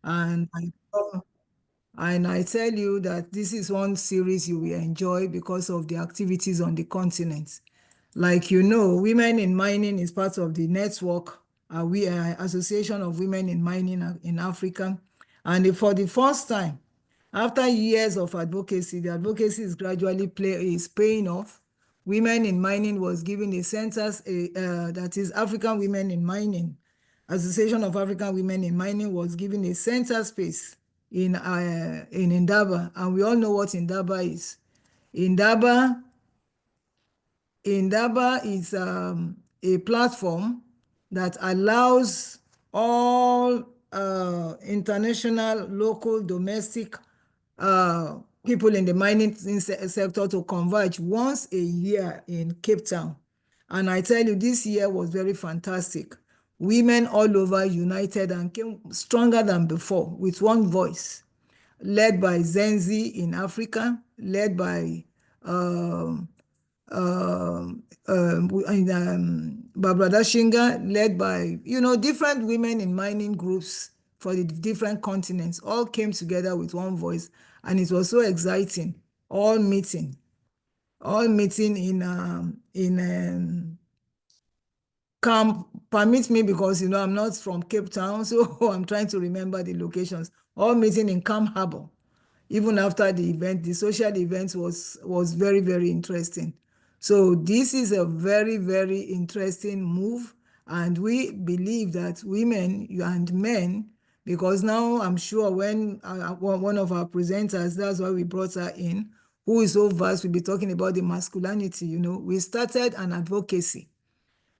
And I tell you that this is one series you will enjoy because of the activities on the continent. Like Women in Mining is part of the network, we Association of Women in Mining in Africa. And for the first time, after years of advocacy, the advocacy is gradually is paying off. Women in Mining was given a census, that is African Women in Mining. Association of African Women in Mining was given a center space in INDABA, and we all know what INDABA is. INDABA INDABA is a platform that allows all international, local, domestic people in the mining sector to converge once a year in Cape Town. And I tell you, this year was very fantastic. Women all over united and came stronger than before with one voice, led by Zenzi in Africa, led by um, Barbara Dashinga, led by, different women in mining groups for the different continents, all came together with one voice, and it was so exciting. All meeting, all meeting in camp. Permit me because I'm not from Cape Town, so I'm trying to remember the locations. All meeting in Camp Harbor. Even after the event, the social event was very, very interesting. So this is a very, very interesting move, and we believe that women and men, because now I'm sure when one of our presenters, that's why we brought her in, who is so vast, we'll be talking about the masculinity. We started an advocacy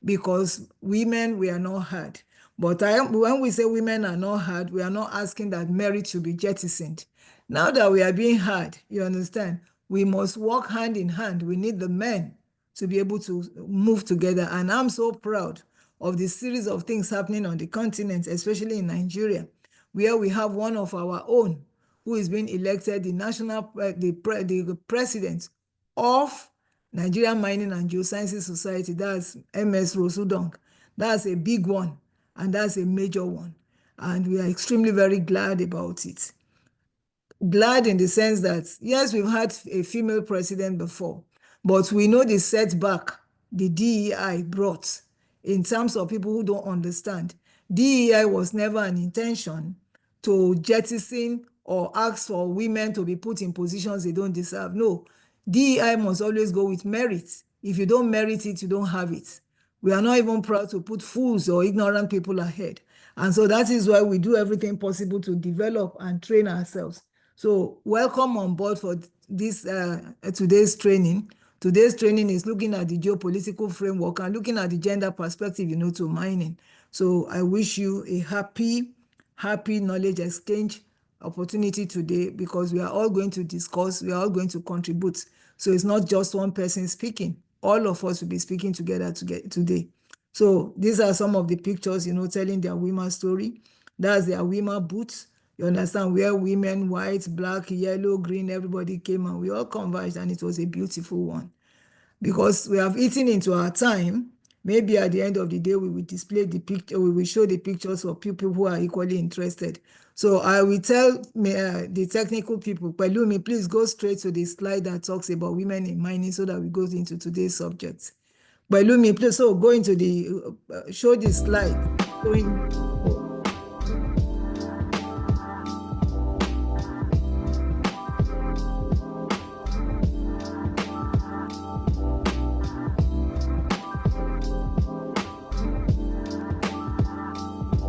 because women were not heard. But when we say women are not heard, we are not asking that merit should be jettisoned. Now that we are being heard, you understand, we must work hand in hand. We need the men to be able to move together. And I'm so proud of the series of things happening on the continent, especially in Nigeria, where we have one of our own who is being elected the the president of Nigerian Mining and Geosciences Society. That's MS Rosudong. That's a big one, and that's a major one. And we are extremely very glad about it. Glad in the sense that, yes, we've had a female president before, but we know the setback the DEI brought in terms of people who don't understand. DEI was never an intention to jettison or ask for women to be put in positions they don't deserve. No, DEI must always go with merit. If you don't merit it, you don't have it. We are not even proud to put fools or ignorant people ahead. And so that is why we do everything possible to develop and train ourselves. So welcome on board for this today's training. Today's training is looking at the geopolitical framework and looking at the gender perspective, to mining. So I wish you a happy knowledge exchange opportunity today, because we are all going to discuss, we are all going to contribute. So it's not just one person speaking. All of us will be speaking together today. So these are some of the pictures, telling their women story. That's their women boots. You understand, where women, white, black, yellow, green, everybody came and we all converged, and it was a beautiful one. Because we have eaten into our time, maybe at the end of the day, we will display the picture, we will show the pictures for people who are equally interested. So I will tell the technical people, Pelumi, please go straight to the slide that talks about women in mining so that we go into today's subject. Pelumi, please, so go into the, show the slide.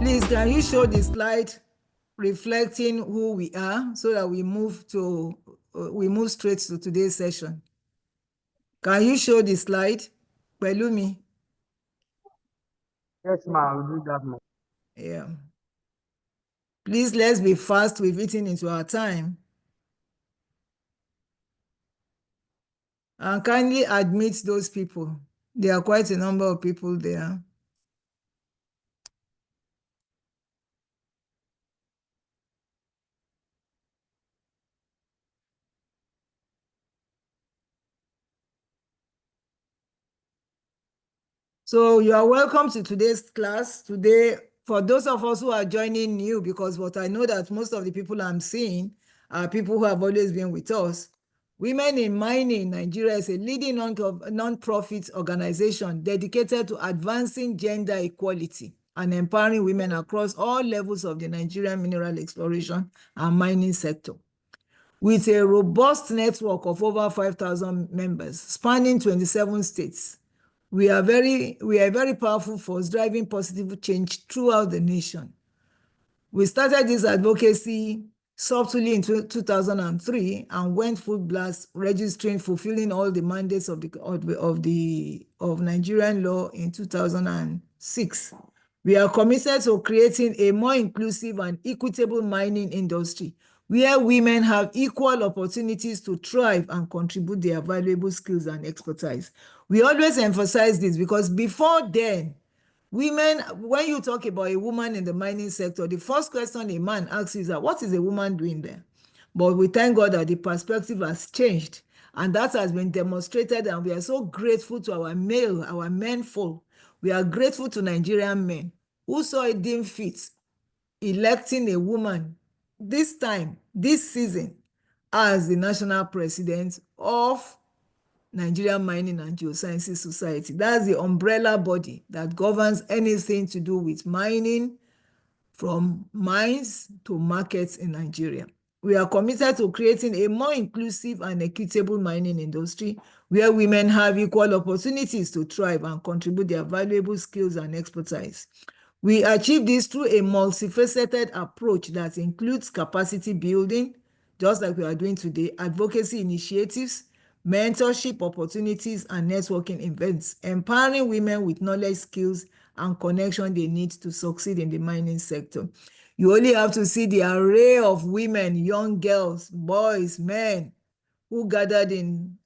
Please, can you show the slide reflecting who we are so that we move straight to today's session? Can you show the slide, Pelumi? Yes, ma, I'll do that, ma. Yeah. Please, let's be fast with eating into our time. And kindly admit those people. There are quite a number of people there. So you are welcome to today's class. Today, for those of us who are joining new, because what I know that most of the people I'm seeing are people who have always been with us. Women in Mining Nigeria is a leading non-profit organization dedicated to advancing gender equality and empowering women across all levels of the Nigerian mineral exploration and mining sector. With a robust network of over 5,000 members spanning 27 states, we are a very powerful force driving positive change throughout the nation. We started this advocacy subtly in 2003 and went full blast, registering, fulfilling all the mandates of Nigerian law in 2006. We are committed to creating a more inclusive and equitable mining industry where women have equal opportunities to thrive and contribute their valuable skills and expertise. We always emphasize this because before then, women, when you talk about a woman in the mining sector, the first question a man asks is that, what is a woman doing there? But we thank God that the perspective has changed, and that has been demonstrated, and we are so grateful to our men folk. We are grateful to Nigerian men who saw it deemed fit electing a woman this time, this season, as the national president of Nigerian Mining and Geosciences Society. That's the umbrella body that governs anything to do with mining, from mines to markets in Nigeria. We are committed to creating a more inclusive and equitable mining industry where women have equal opportunities to thrive and contribute their valuable skills and expertise. We achieve this through a multifaceted approach that includes capacity building, just like we are doing today, advocacy initiatives, mentorship opportunities, and networking events, empowering women with knowledge, skills, and connection they need to succeed in the mining sector. You only have to see the array of women, young girls, boys, men, who gathered in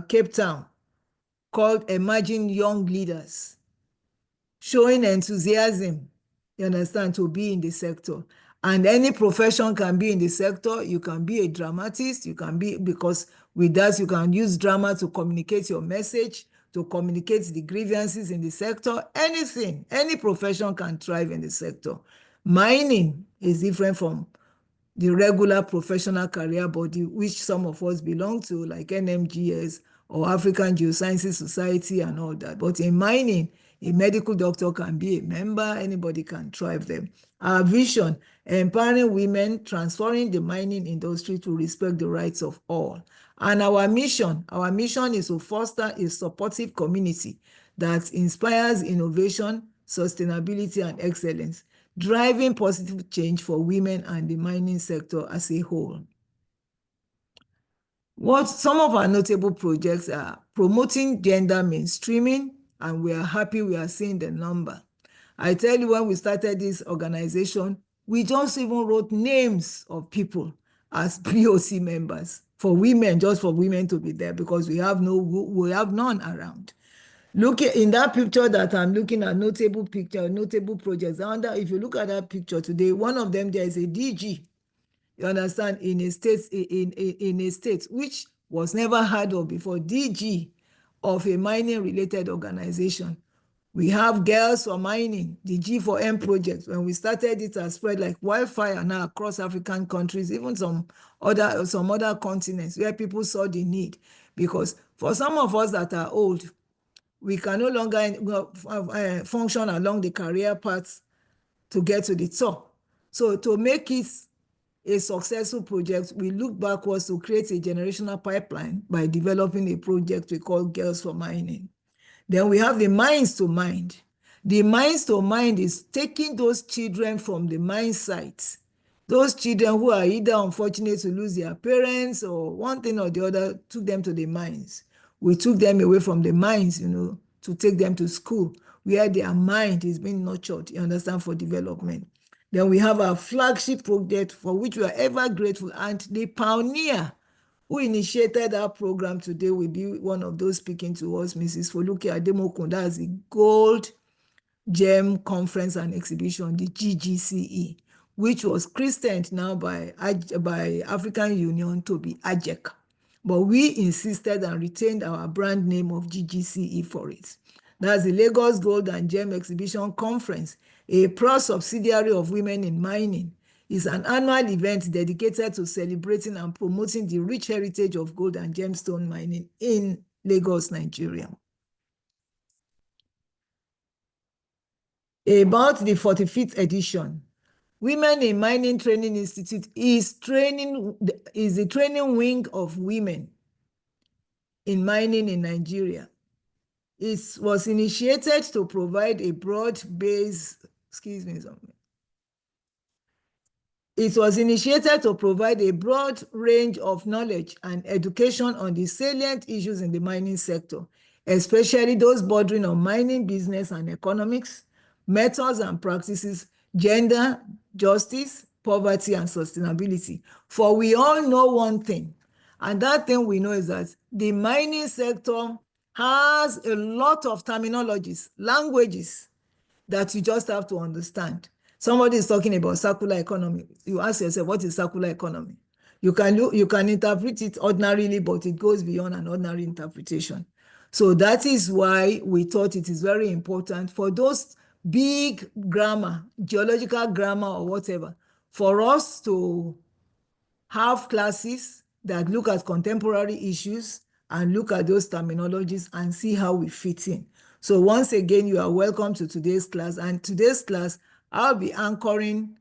Cape Town, called Emerging Young Leaders, showing enthusiasm, you understand, to be in the sector. And any profession can be in the sector. You can be a dramatist, you can be, because with that, you can use drama to communicate your message, to communicate the grievances in the sector. Anything, any profession can thrive in the sector. Mining is different from the regular professional career body, which some of us belong to, like NMGS or African Geosciences Society and all that. But in mining, a medical doctor can be a member, anybody can thrive there. Our vision, empowering women, transforming the mining industry to respect the rights of all. And our mission is to foster a supportive community that inspires innovation, sustainability, and excellence, driving positive change for women and the mining sector as a whole. What some of our notable projects are promoting gender mainstreaming, and we are happy we are seeing the number. I tell you, when we started this organization, we just even wrote names of people as POC members for women, just for women to be there, because we have none around. Look in that picture that I'm looking at, notable picture, notable projects. If you look at that picture today, one of them there is a DG. You understand, in a state which was never heard of before, DG of a mining related organization. We have Girls for Mining, the G4M project. When we started, it has spread like wildfire now across African countries, even some other continents where people saw the need. Because for some of us that are old, we can no longer function along the career paths to get to the top. So to make it a successful project, we look backwards to create a generational pipeline by developing a project we call Girls for Mining. Then we have the Mines to Mind. The Mines to Mind is taking those children from the mine sites, those children who are either unfortunate to lose their parents or one thing or the other, took them to the mines. We took them away from the mines, to take them to school where their mind is being nurtured, you understand, for development. Then we have our flagship project for which we are ever grateful, and the pioneer who initiated our program today will be one of those speaking to us, Mrs. Foluke Ademokun. That's the Gold Gem Conference and Exhibition, the GGCE, which was christened now by African Union to be AGEC. But we insisted and retained our brand name of GGCE for it. That's the Lagos Gold and Gem Exhibition Conference, a proud subsidiary of Women in Mining. It's an annual event dedicated to celebrating and promoting the rich heritage of gold and gemstone mining in Lagos, Nigeria. About the 45th edition, Women in Mining Training Institute is the training wing of women in mining in Nigeria. It was initiated to provide a broad-based, It was initiated to provide a broad range of knowledge and education on the salient issues in the mining sector, especially those bordering on mining business and economics, methods and practices, gender, justice, poverty, and sustainability. For we all know one thing, and that thing we know is that the mining sector has a lot of terminologies, languages that you just have to understand. Somebody is talking about circular economy. You ask yourself, what is circular economy? You can interpret it ordinarily, but it goes beyond an ordinary interpretation. So that is why we thought it is very important for those big grammar, geological grammar or whatever, for us to have classes that look at contemporary issues and look at those terminologies and see how we fit in. So once again, you are welcome to today's class. And today's class, I'll be anchoring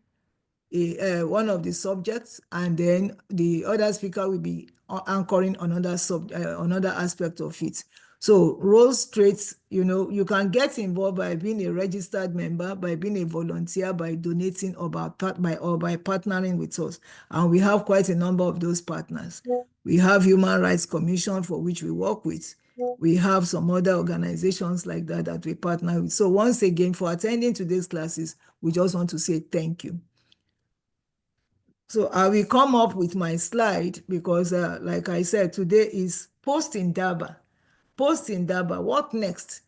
one of the subjects, and then the other speaker will be anchoring another aspect of it. So roll straight, you can get involved by being a registered member, by being a volunteer, by donating, or by partnering with us. And we have quite a number of those partners. We have Human Rights Commission, for which we work with. We have some other organizations like that we partner with. So once again, for attending today's classes, we just want to say thank you. So I will come up with my slide because, like I said, today is post-INDABA. Post-INDABA, what next?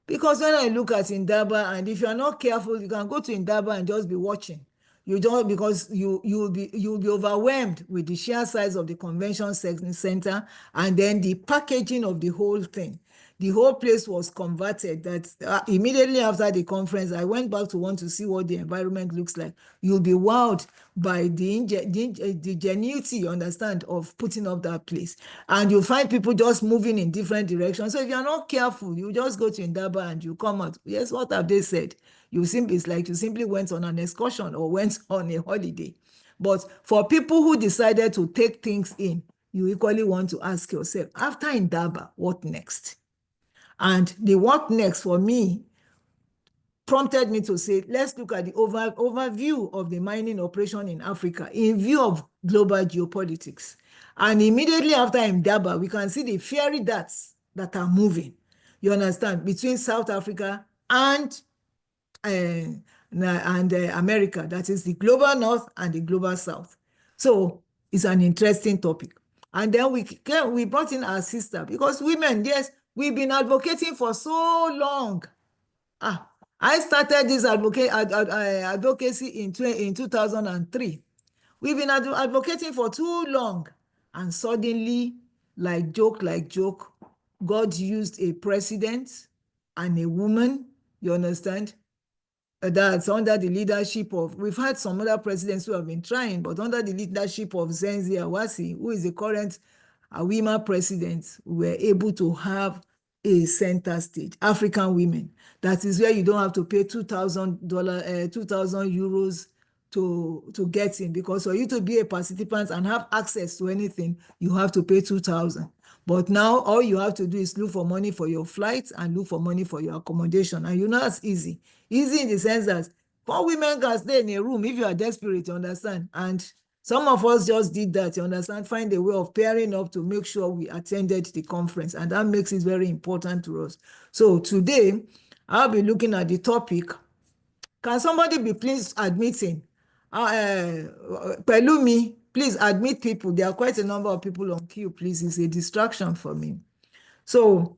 Because when I look at INDABA, and if you are not careful, you can go to INDABA and just be watching. Because you'll be overwhelmed with the sheer size of the convention center and then the packaging of the whole thing. The whole place was converted. That immediately after the conference, I went back to want to see what the environment looks like. You'll be wowed by the ingenuity, you understand, of putting up that place. And you'll find people just moving in different directions. So if you're not careful, you just go to INDABA and you come out. Yes, what have they said? It's like you simply went on an excursion or went on a holiday. But for people who decided to take things in, you equally want to ask yourself, after INDABA, what next? And the what next for me prompted me to say, let's look at the overview of the mining operation in Africa in view of global geopolitics. And immediately after INDABA, we can see the fiery darts that are moving, you understand, between South Africa and America, that is the global north and the global south. So it's an interesting topic. And then we brought in our sister, because women, yes, we've been advocating for so long. I started this advocacy in 2003. We've been advocating for too long. And suddenly, like joke, God used a president and a woman, you understand, that's under the leadership of, we've had some other presidents who have been trying, but under the leadership of Zenzi Awasi, who is the current Awima president, we were able to have a center stage, African women. That is where you don't have to pay $2,000, 2,000 euros to get in, because for you to be a participant and have access to anything, you have to pay 2,000. But now all you have to do is look for money for your flights and look for money for your accommodation. And you know that's easy. Easy in the sense that 4 women can stay in a room if you are desperate, you understand? And some of us just did that, you understand? Find a way of pairing up to make sure we attended the conference. And that makes it very important to us. So today, I'll be looking at the topic. Can somebody be please admitting? Pelumi, please admit people. There are quite a number of people on queue, please. It's a distraction for me. So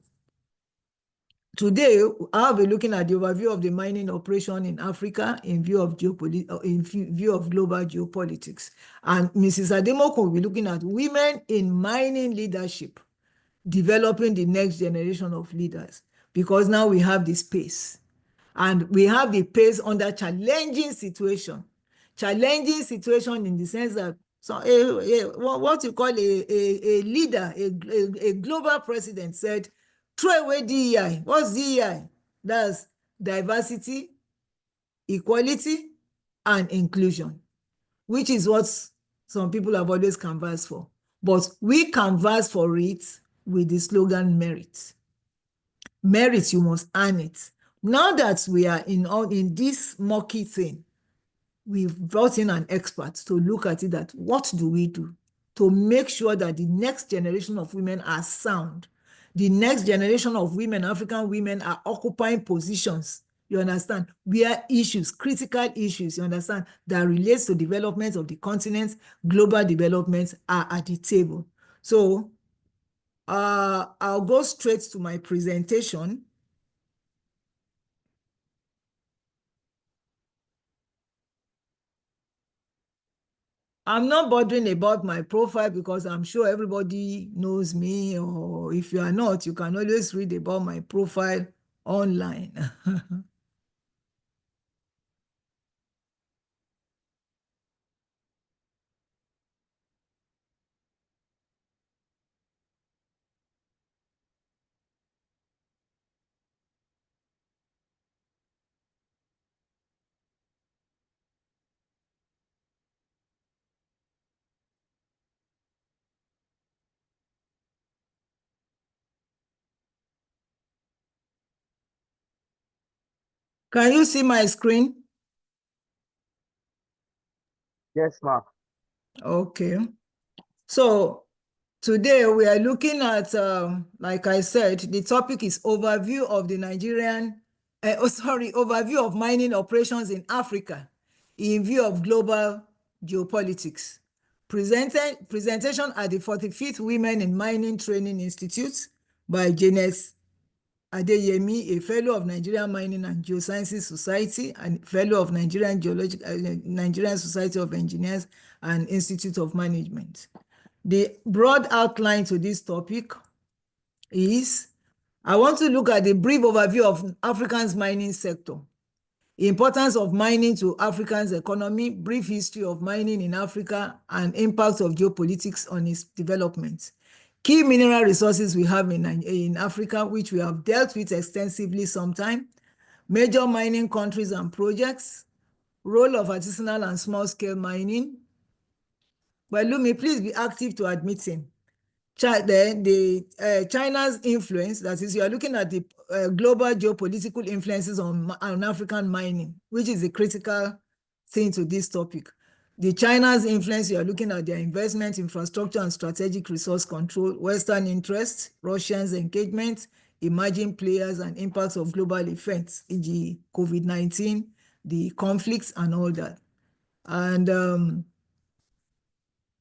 today, I'll be looking at the overview of the mining operation in Africa in view of global geopolitics. And Mrs. Ademoku will be looking at women in mining leadership, developing the next generation of leaders, because now we have the space. And we have the pace under challenging situation. Challenging situation in the sense that what you call a leader, a global president said, throw away DEI. What's DEI? That's diversity, equality, and inclusion, which is what some people have always canvassed for. But we canvass for it with the slogan merit. Merit, you must earn it. Now that we are in this murky thing, we've brought in an expert to look at it, that what do we do to make sure that the next generation of women are sound? The next generation of women, African women, are occupying positions, you understand, where issues, critical issues, you understand, that relates to development of the continent, global development, are at the table. So I'll go straight to my presentation. I'm not bothering about my profile because I'm sure everybody knows me, or if you are not, you can always read about my profile online. Can you see my screen? Yes, ma'am. Okay. So today we are looking at, like I said, the topic is overview of the overview of mining operations in Africa in view of global geopolitics. Presentation at the 45th Women in Mining Training Institute by Janes Adeyemi, a fellow of Nigerian Mining and Geosciences Society and fellow of Nigerian Society of Engineers and Institute of Management. The broad outline to this topic is, I want to look at the brief overview of Africa's mining sector, importance of mining to Africa's economy, brief history of mining in Africa, and impact of geopolitics on its development. Key mineral resources we have in Africa, which we have dealt with extensively sometime, major mining countries and projects, role of artisanal and small-scale mining. Well, Lumi, please be active to admit him. China's influence, that is, you are looking at the global geopolitical influences on African mining, which is a critical thing to this topic. The China's influence, you are looking at their investment, infrastructure, and strategic resource control, Western interests, Russia's engagement, emerging players, and impacts of global events, e.g. COVID-19, the conflicts, and all that. And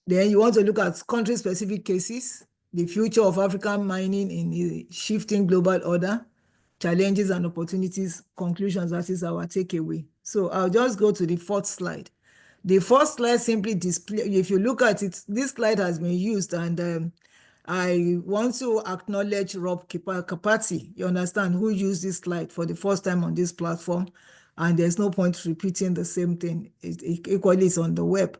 then you want to look at country-specific cases, the future of African mining in a shifting global order, challenges and opportunities, conclusions. That is our takeaway. So I'll just go to the fourth slide. The first slide simply display, if you look at it, this slide has been used, and I want to acknowledge Rob Kapati, you understand, who used this slide for the first time on this platform, and there's no point repeating the same thing. It equally is on the web.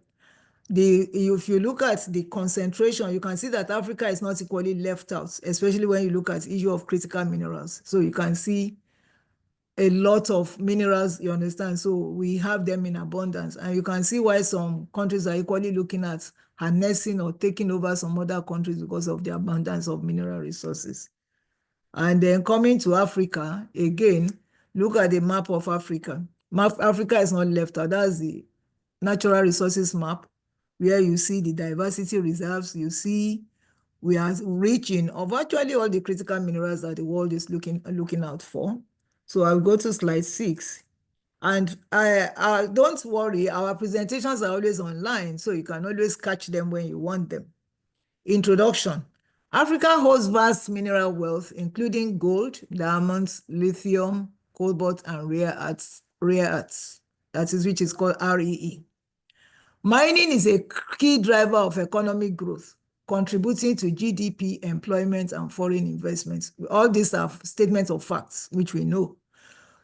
If you look at the concentration, you can see that Africa is not equally left out, especially when you look at issue of critical minerals. So you can see a lot of minerals, you understand? So we have them in abundance. And you can see why some countries are equally looking at harnessing or taking over some other countries because of the abundance of mineral resources. And then coming to Africa, again, look at the map of Africa. Africa is not left out. That's the natural resources map, where you see the diversity reserves. You see we are reaching of virtually all the critical minerals that the world is looking out for. So I'll go to slide 6. And don't worry, our presentations are always online, so you can always catch them when you want them. Introduction. Africa holds vast mineral wealth, including gold, diamonds, lithium, cobalt, and rare earths, that is, which is called REE. Mining is a key driver of economic growth, contributing to GDP, employment, and foreign investments. All these are statements of facts, which we know.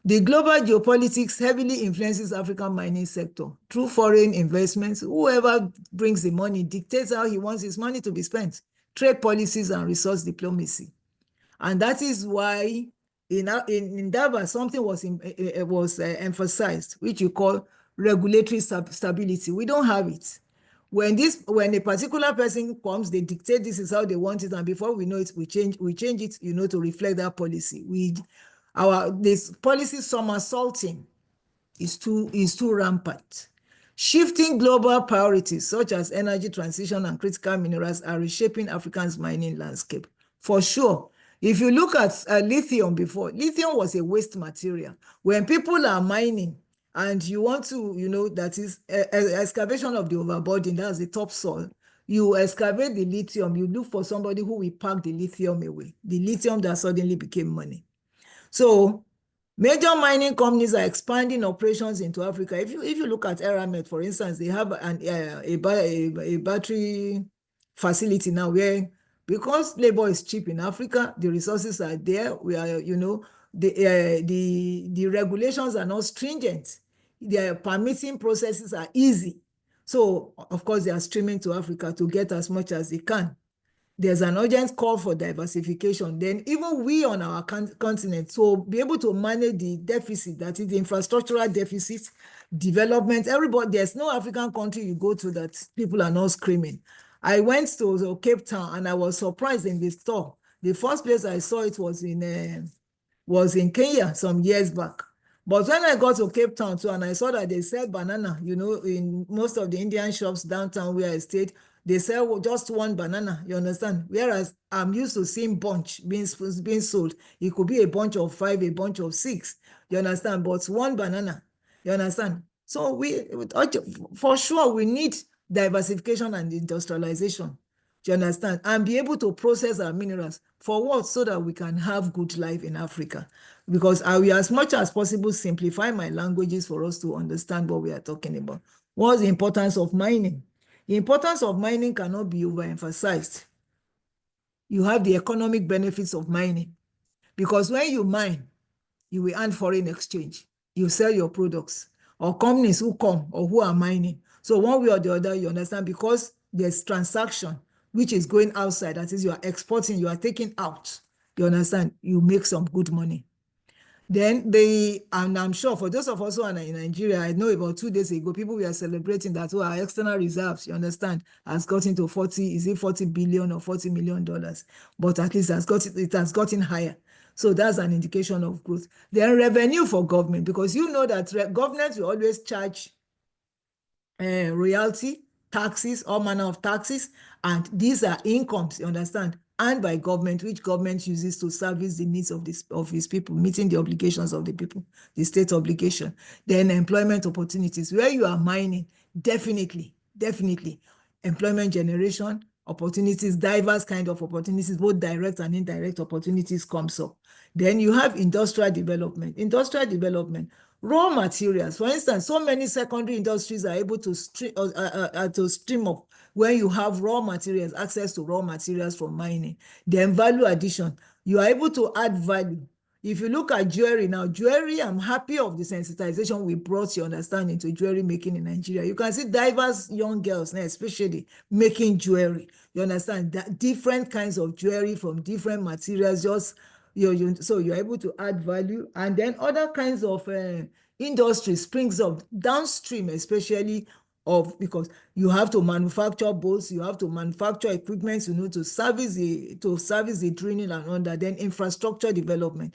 The global geopolitics heavily influences African mining sector through foreign investments. Whoever brings the money dictates how he wants his money to be spent, trade policies, and resource diplomacy. And that is why in INDABA, something was emphasized, which you call regulatory stability. We don't have it. When a particular person comes, they dictate this is how they want it, and before we know it, we change it, to reflect that policy. This policy somersaulting is too rampant. Shifting global priorities such as energy transition and critical minerals are reshaping Africa's mining landscape. For sure, if you look at lithium before, lithium was a waste material. When people are mining and you want to, that is excavation of the overburden, that's the topsoil, you excavate the lithium, you look for somebody who will pack the lithium away, the lithium that suddenly became money. So major mining companies are expanding operations into Africa. If you look at Eramet, for instance, they have a battery facility now where, because labor is cheap in Africa, the resources are there. We are, the regulations are not stringent. Their permitting processes are easy. So, of course, they are streaming to Africa to get as much as they can. There's an urgent call for diversification. Then even we on our continent, so be able to manage the deficit, that is the infrastructural deficit, development, everybody, there's no African country you go to that people are not screaming. I went to Cape Town and I was surprised in the store. The first place I saw it was in Kenya some years back. But when I got to Cape Town too, and I saw that they sell banana, in most of the Indian shops downtown where I stayed, they sell just one banana, you understand? Whereas I'm used to seeing bunch being sold. It could be a bunch of 5, a bunch of 6, you understand? But one banana, you understand? So for sure, we need diversification and industrialization, do you understand? And be able to process our minerals. For what? So that we can have good life in Africa. Because I will, as much as possible, simplify my languages for us to understand what we are talking about. What's the importance of mining? The importance of mining cannot be overemphasized. You have the economic benefits of mining. Because when you mine, you will earn foreign exchange. You sell your products. Or companies who come or who are mining. So one way or the other, you understand, because there's transaction which is going outside, that is, you are exporting, you are taking out, you understand, you make some good money. Then and I'm sure for those of us who are in Nigeria, I know about 2 days ago, people were celebrating that, oh, our external reserves, you understand, has gotten to 40, is it 40 billion or $40 million? But at least it has gotten higher. So that's an indication of growth. Then revenue for government, because you know that government will always charge royalty, taxes, all manner of taxes, and these are incomes, you understand, and by government, which government uses to service the needs of his people, meeting the obligations of the people, the state obligation. Then employment opportunities, where you are mining, definitely, employment generation, opportunities, diverse kind of opportunities, both direct and indirect opportunities comes up. Then you have industrial development. Raw materials, for instance, so many secondary industries are able to stream up when you have raw materials, access to raw materials from mining. Then value addition, you are able to add value. If you look at jewelry now, jewelry, I'm happy of the sensitization we brought, you understand, into jewelry making in Nigeria. You can see diverse young girls now, especially making jewelry. You understand that different kinds of jewelry from different materials, just so you're able to add value. And then other kinds of industry springs up downstream, especially because you have to manufacture boats, you have to manufacture equipment, to service the drilling and under. Then infrastructure development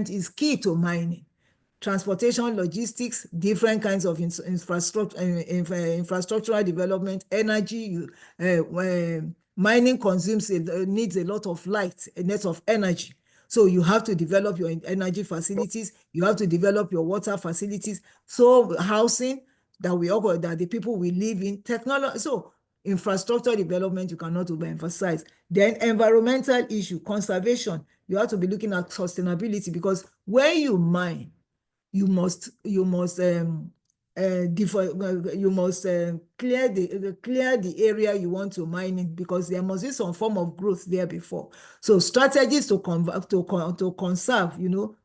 is key to mining. Transportation, logistics, different kinds of infrastructural development, energy. Mining needs a lot of light, a lot of energy. So you have to develop your energy facilities, you have to develop your water facilities, so housing that the people will live in, technology. So infrastructure development, you cannot overemphasize. Then environmental issue, conservation, you have to be looking at sustainability, because when you mine, you must clear the area you want to mine in, because there must be some form of growth there before. So strategies to conserve,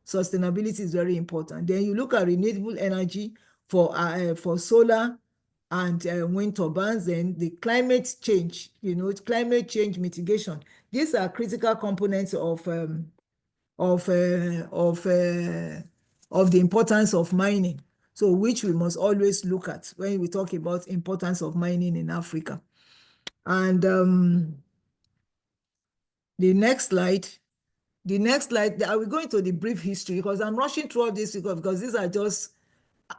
sustainability is very important. Then you look at renewable energy for solar and wind turbines. Then the climate change mitigation. These are critical components of uh, of uh, of the importance of mining, so which we must always look at when we talk about importance of mining in Africa. And the next slide, I will go into the brief history, because I'm rushing through all this because these are just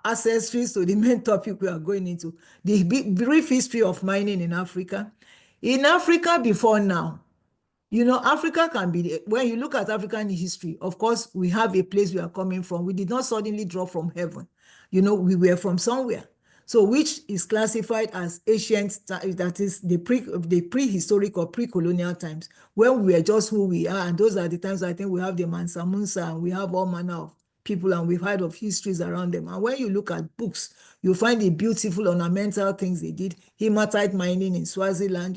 accessories to the main topic we are going into. The brief history of mining in Africa. In Africa before now, Africa can be, when you look at African history, of course, we have a place we are coming from. We did not suddenly drop from heaven. We were from somewhere. So which is classified as ancient, that is the prehistoric or pre-colonial times, when we were just who we are. And those are the times I think we have the Mansa Musa, and we have all manner of people, and we've heard of histories around them. And when you look at books, you find the beautiful ornamental things they did. Hematite mining in Swaziland,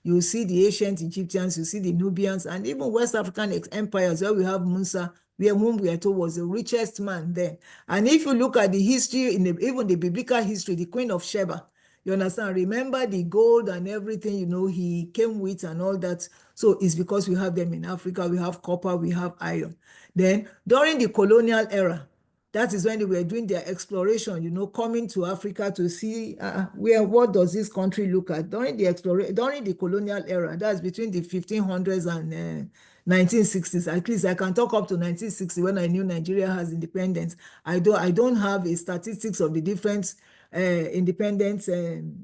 you see the ancient Egyptians, you see the Nubians, and even West African empires, where we have Musa, whom we are told was the richest man there. And if you look at the history, even the biblical history, the Queen of Sheba, you understand, remember the gold and everything, he came with and all that. So it's because we have them in Africa. We have copper, we have iron. Then during the colonial era, that is when they were doing their exploration, coming to Africa to see what does this country look at during the colonial era. That's between the 1500s and 1960s. At least I can talk up to 1960, when I knew Nigeria has independence. I don't have a statistics of the different independence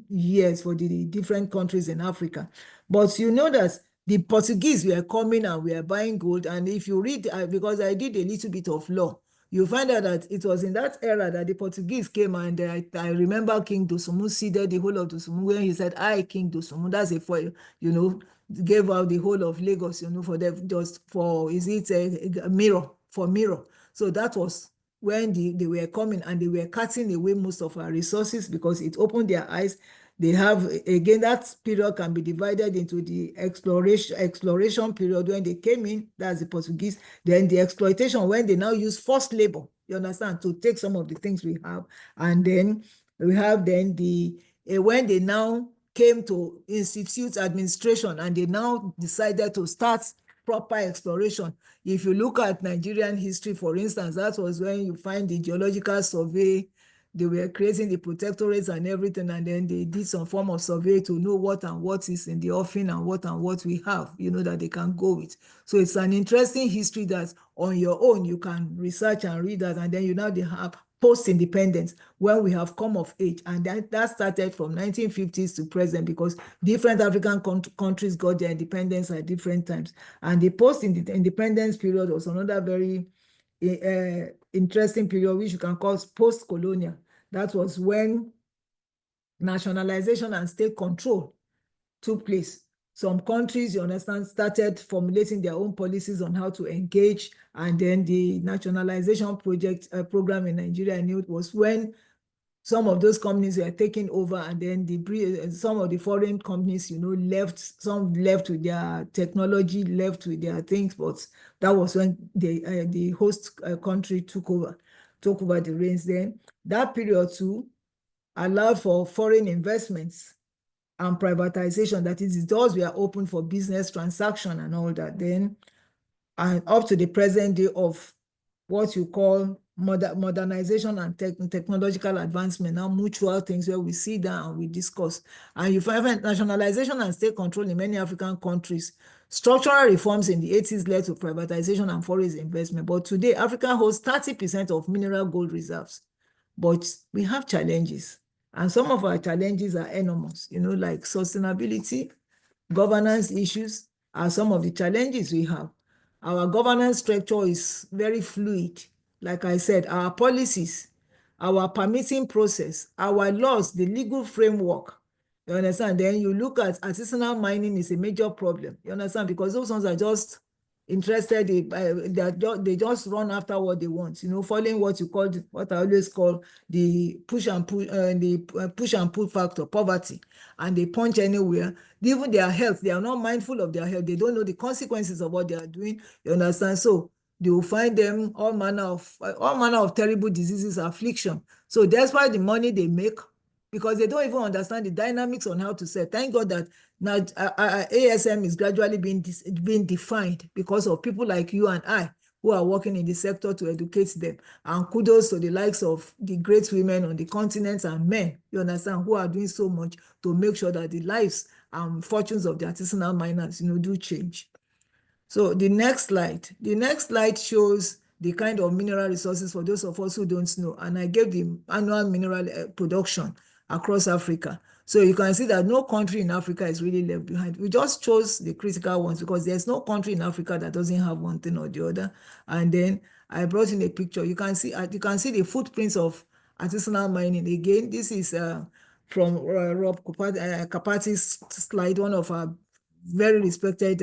years for the different countries in Africa. But you know that the Portuguese were coming and were buying gold. And if you read, because I did a little bit of law, you find out that it was in that era that the Portuguese came, and I remember King Dosumu seeded the whole of Dosumu, when he said, "I, King Dosumu," that's a for, gave out the whole of Lagos, for them, just for, is it a mirror, for mirror. So that was when they were coming, and they were cutting away most of our resources, because it opened their eyes. They have, again, that period can be divided into the exploration period, when they came in, that's the Portuguese. Then the exploitation, when they now use forced labor, you understand, to take some of the things we have. And then we have then when they now came to institute administration, and they now decided to start proper exploration. If you look at Nigerian history, for instance, that was when you find the geological survey. They were creating the protectorates and everything, and then they did some form of survey to know what and what is in the offing and what we have, that they can go with. So it's an interesting history that on your own you can research and read that, and then they have post-independence when we have come of age, and that started from 1950s to present, because different African countries got their independence at different times. And the post-independence period was another very interesting period, which you can call post-colonial. That was when nationalization and state control took place. Some countries, you understand, started formulating their own policies on how to engage, and then the nationalization program in Nigeria, I knew it was when some of those companies were taken over, and then some of the foreign companies, left. Some left with their technology, left with their things, but that was when the host country took over the reins. Then that period too allowed for foreign investments and privatization. That is, the doors were open for business transaction and all that. Then, and up to the present day of what you call modernization and technological advancement, now mutual things where we sit down and we discuss. And you find nationalization and state control in many African countries. Structural reforms in the 80s led to privatization and foreign investment. But today, Africa holds 30% of mineral gold reserves. But we have challenges. And some of our challenges are enormous, like sustainability, governance issues are some of the challenges we have. Our governance structure is very fluid. Like I said, our policies, our permitting process, our laws, the legal framework, you understand? Then you look at artisanal mining is a major problem, you understand? Because those ones are just interested, they just run after what they want, following what I always call the push and pull factor, poverty, and they punch anywhere. Even their health, they are not mindful of their health. They don't know the consequences of what they are doing, you understand? So they will find them all manner of terrible diseases, affliction. So that's why the money they make, because they don't even understand the dynamics on how to sell. Thank God that now ASM is gradually being defined because of people like you and I who are working in the sector to educate them. And kudos to the likes of the great women on the continents and men, you understand, who are doing so much to make sure that the lives and fortunes of the artisanal miners, do change. So the next slide shows the kind of mineral resources for those of us who don't know. And I gave the annual mineral production across Africa. So you can see that no country in Africa is really left behind. We just chose the critical ones because there's no country in Africa that doesn't have one thing or the other. And then I brought in a picture. You can see the footprints of artisanal mining. Again, this is from Rob Kapati's slide, one of our very respected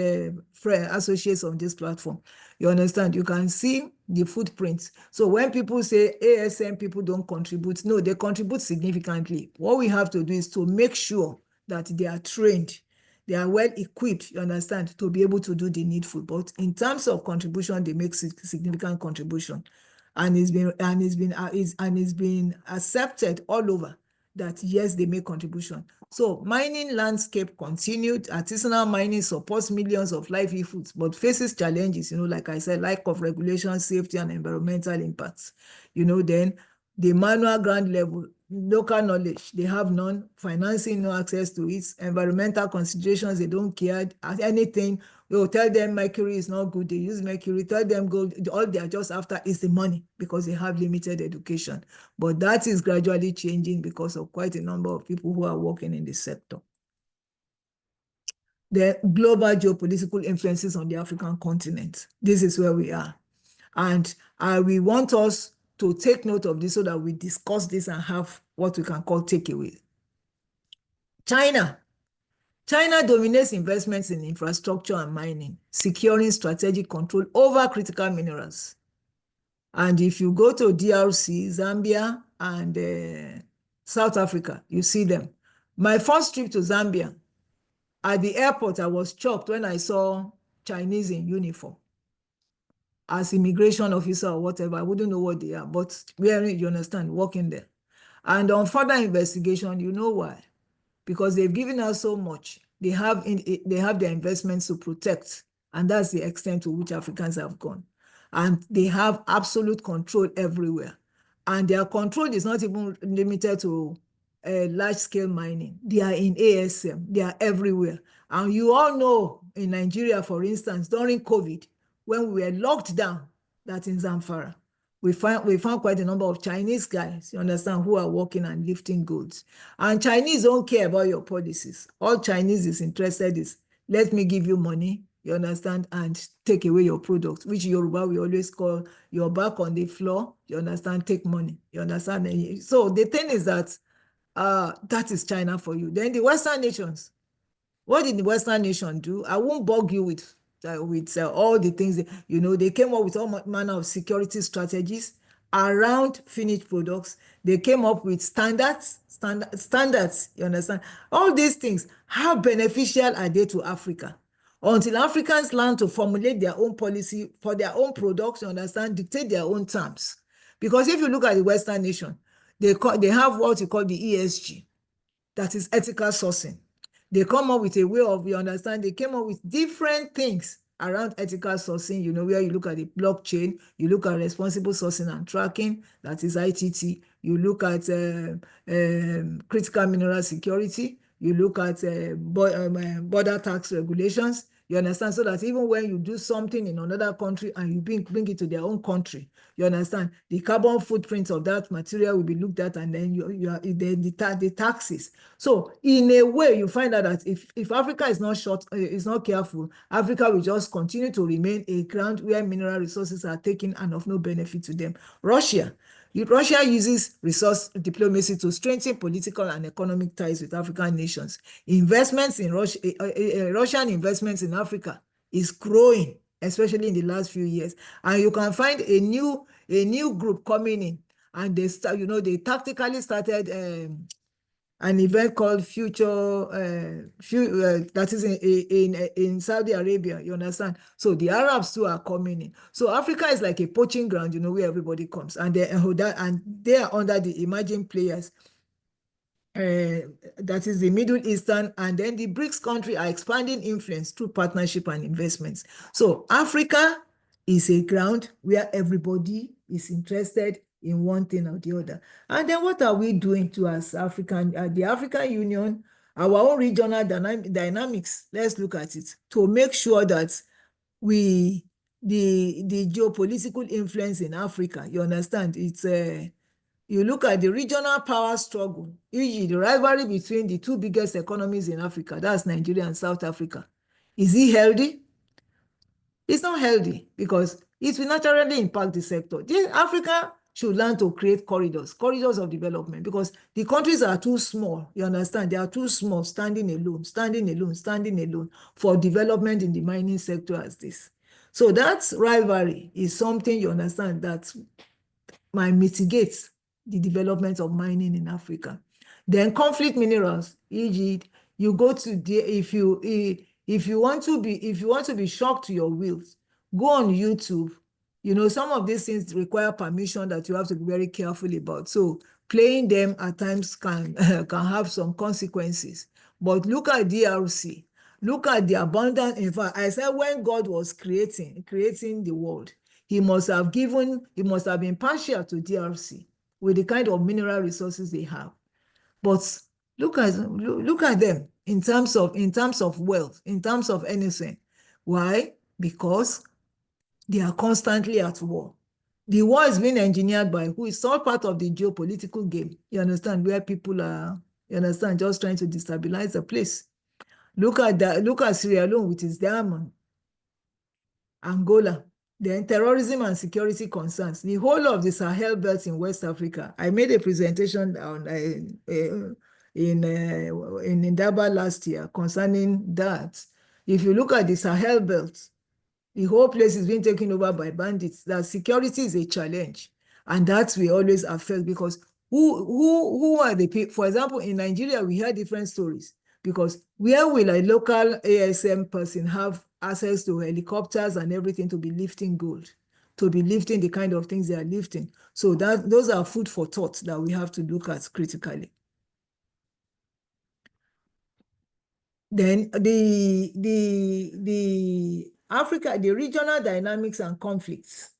associates on this platform. You understand? You can see the footprints. So when people say ASM people don't contribute, no, they contribute significantly. What we have to do is to make sure that they are trained, they are well equipped, you understand, to be able to do the needful. But in terms of contribution, they make significant contribution. And it's been accepted all over that yes, they make contribution. So mining landscape continued. Artisanal mining supports millions of livelihoods, but faces challenges, like I said, lack of regulation, safety, and environmental impacts. Then the manual ground level, local knowledge, they have none, financing, no access to it, environmental considerations, they don't care anything. They'll tell them mercury is not good, they use mercury, tell them gold, all they are just after is the money because they have limited education. But that is gradually changing because of quite a number of people who are working in the sector. The global geopolitical influences on the African continent. This is where we are. And we want us to take note of this so that we discuss this and have what we can call takeaways. China dominates investments in infrastructure and mining, securing strategic control over critical minerals. And if you go to DRC, Zambia, and South Africa, you see them. My first trip to Zambia, at the airport, I was shocked when I saw Chinese in uniform. As immigration officer or whatever, I wouldn't know what they are, but wearing, you understand, working there. And on further investigation, you know why? Because they've given us so much. They have their investments to protect And that's the extent to which Africans have gone. And they have absolute control everywhere. And their control is not even limited to large-scale mining. They are in ASM. They are everywhere. And you all know in Nigeria, for instance, during COVID, when we were locked down, that in Zamfara, we found quite a number of Chinese guys, you understand, who are working and lifting goods. And Chinese don't care about your policies. All Chinese is interested is, let me give you money, you understand, and take away your product, which Yoruba we always call, you're back on the floor, you understand, take money, you understand. So the thing is that that is China for you. Then the Western nations, what did the Western nation do? I won't bug you with all the things. They came up with all manner of security strategies around finished products. They came up with standards. You understand? All these things, how beneficial are they to Africa? Until Africans learn to formulate their own policy for their own products, you understand, dictate their own terms. Because if you look at the Western nation, they have what you call the ESG, that is ethical sourcing. They come up with a way of, you understand, they came up with different things around ethical sourcing, where you look at the blockchain, you look at responsible sourcing and tracking, that is ITT, you look at critical mineral security, you look at border tax regulations, you understand, so that even when you do something in another country and you bring it to their own country, you understand, the carbon footprint of that material will be looked at, and then the taxes. So in a way, you find out that if Africa is not careful, Africa will just continue to remain a ground where mineral resources are taken and of no benefit to them. Russia uses resource diplomacy to strengthen political and economic ties with African nations. Investments in Russian investments in Africa is growing, especially in the last few years. And you can find a new group coming in, and they tactically started an event called Future, that is in Saudi Arabia, you understand? So the Arabs too are coming in. So Africa is like a poaching ground, where everybody comes, and they are under the emerging players. That is the Middle Eastern, and then the BRICS countries are expanding influence through partnership and investments. So Africa is a ground where everybody is interested in one thing or the other. And then what are we doing to as the African Union, our own regional dynamics? Let's look at it to make sure that the geopolitical influence in Africa, you understand, you look at the regional power struggle, e.g. the rivalry between the two biggest economies in Africa, that's Nigeria and South Africa. Is it healthy? It's not healthy, because it will naturally impact the sector. Africa should learn to create corridors of development, because the countries are too small, you understand? They are too small, standing alone for development in the mining sector as this. So that rivalry is something, you understand, that might mitigate the development of mining in Africa. Then conflict minerals, e.g., you go to if you want to be shocked to your wheels, go on YouTube. Some of these things require permission that you have to be very careful about. So playing them at times can have some consequences. But look at DRC. Look at the abundance. In fact, I said when God was creating the world, he must have been partial to DRC with the kind of mineral resources they have. But look at them in terms of wealth, in terms of anything. Why? Because they are constantly at war. The war is being engineered by who? It's all part of the geopolitical game. You understand? Where people are, you understand, just trying to destabilize the place. Look at Sierra Leone with its diamond. Angola. Then terrorism and security concerns. The whole of the Sahel belt in West Africa. I made a presentation on in INDABA last year concerning that. If you look at the Sahel belt, the whole place is being taken over by bandits. That security is a challenge, and that we always affect, because who are the people? For example, in Nigeria, we hear different stories, because where will a local ASM person have access to helicopters and everything to be lifting gold, to be lifting the kind of things they are lifting? So those are food for thought that we have to look at critically. Then the Africa, the regional dynamics and conflicts.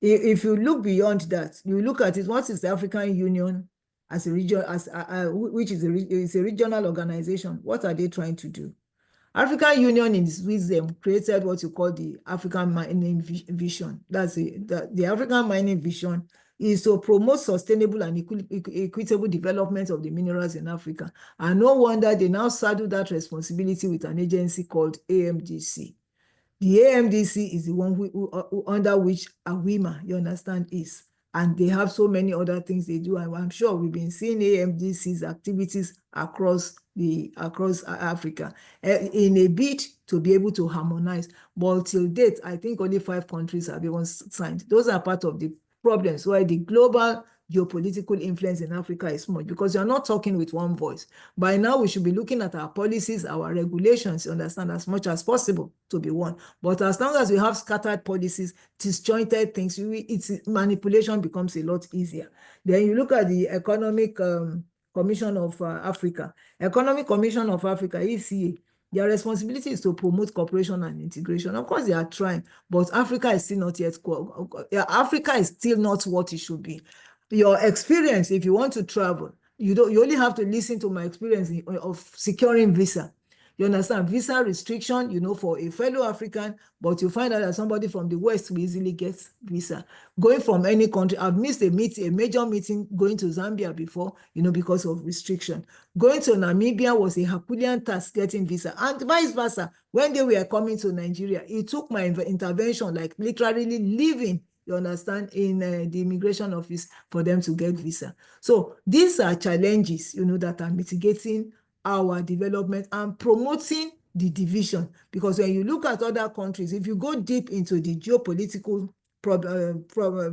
If you look beyond that, you look at it, what is the African Union as a region, which is a regional organization? What are they trying to do? African Union in its wisdom created what you call the African Mining Vision. The African Mining Vision is to promote sustainable and equitable development of the minerals in Africa. And no wonder they now saddle that responsibility with an agency called AMDC. The AMDC is the one under which AWIMA, you understand, is. And they have so many other things they do. And I'm sure we've been seeing AMDC's activities across Africa in a bid to be able to harmonize. But till date, I think only 5 countries have even signed. Those are part of the problems why the global geopolitical influence in Africa is small, because you're not talking with one voice. By now, we should be looking at our policies, our regulations, you understand, as much as possible to be one. But as long as we have scattered policies, disjointed things, manipulation becomes a lot easier. Then you look at the Economic Commission of Africa. Economic Commission of Africa, ECA, their responsibility is to promote cooperation and integration. Of course, they are trying, but Africa is still not yet. Africa is still not what it should be. Your experience, if you want to travel, you only have to listen to my experience of securing visa. You understand? Visa restriction, for a fellow African, but you find out that somebody from the West will easily get visa. Going from any country, I've missed a major meeting going to Zambia before, because of restriction. Going to Namibia was a Herculean task getting visa, and vice versa. When they were coming to Nigeria, it took my intervention, like literally leaving, you understand, in the immigration office for them to get visa. So these are challenges, that are mitigating our development and promoting the division. Because when you look at other countries, if you go deep into the geopolitical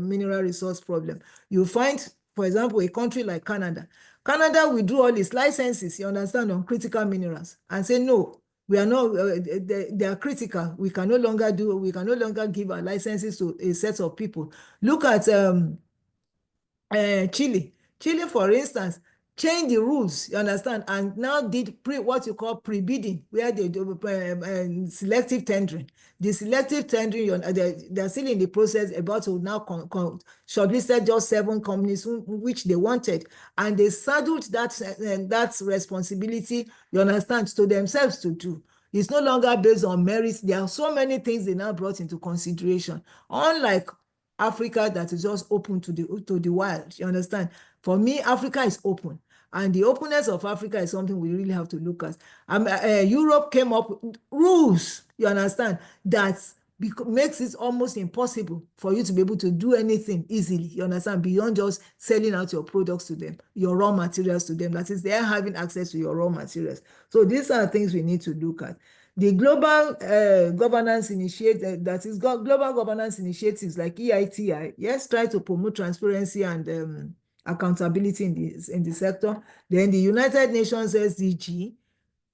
mineral resource problem, you find, for example, a country like Canada. Canada withdrew all its licenses, you understand, on critical minerals and say, no, we are not, they are critical. We can no longer give our licenses to a set of people. Look at Chile. Chile, for instance, changed the rules, you understand, and now did what you call pre-bidding, where they do selective tendering. The selective tendering, they're still in the process, about to now shortlisted just 7 companies which they wanted, and they saddled that responsibility, you understand, to themselves to do. It's no longer based on merits. There are so many things they now brought into consideration, unlike Africa that is just open to the wild. You understand? For me, Africa is open. And the openness of Africa is something we really have to look at. Europe came up with rules, you understand, that makes it almost impossible for you to be able to do anything easily, you understand, beyond just selling out your products to them, your raw materials to them. That is, they are having access to your raw materials. So these are things we need to look at. The global governance global governance initiatives like EITI, yes, try to promote transparency and accountability in the sector. Then the United Nations SDG,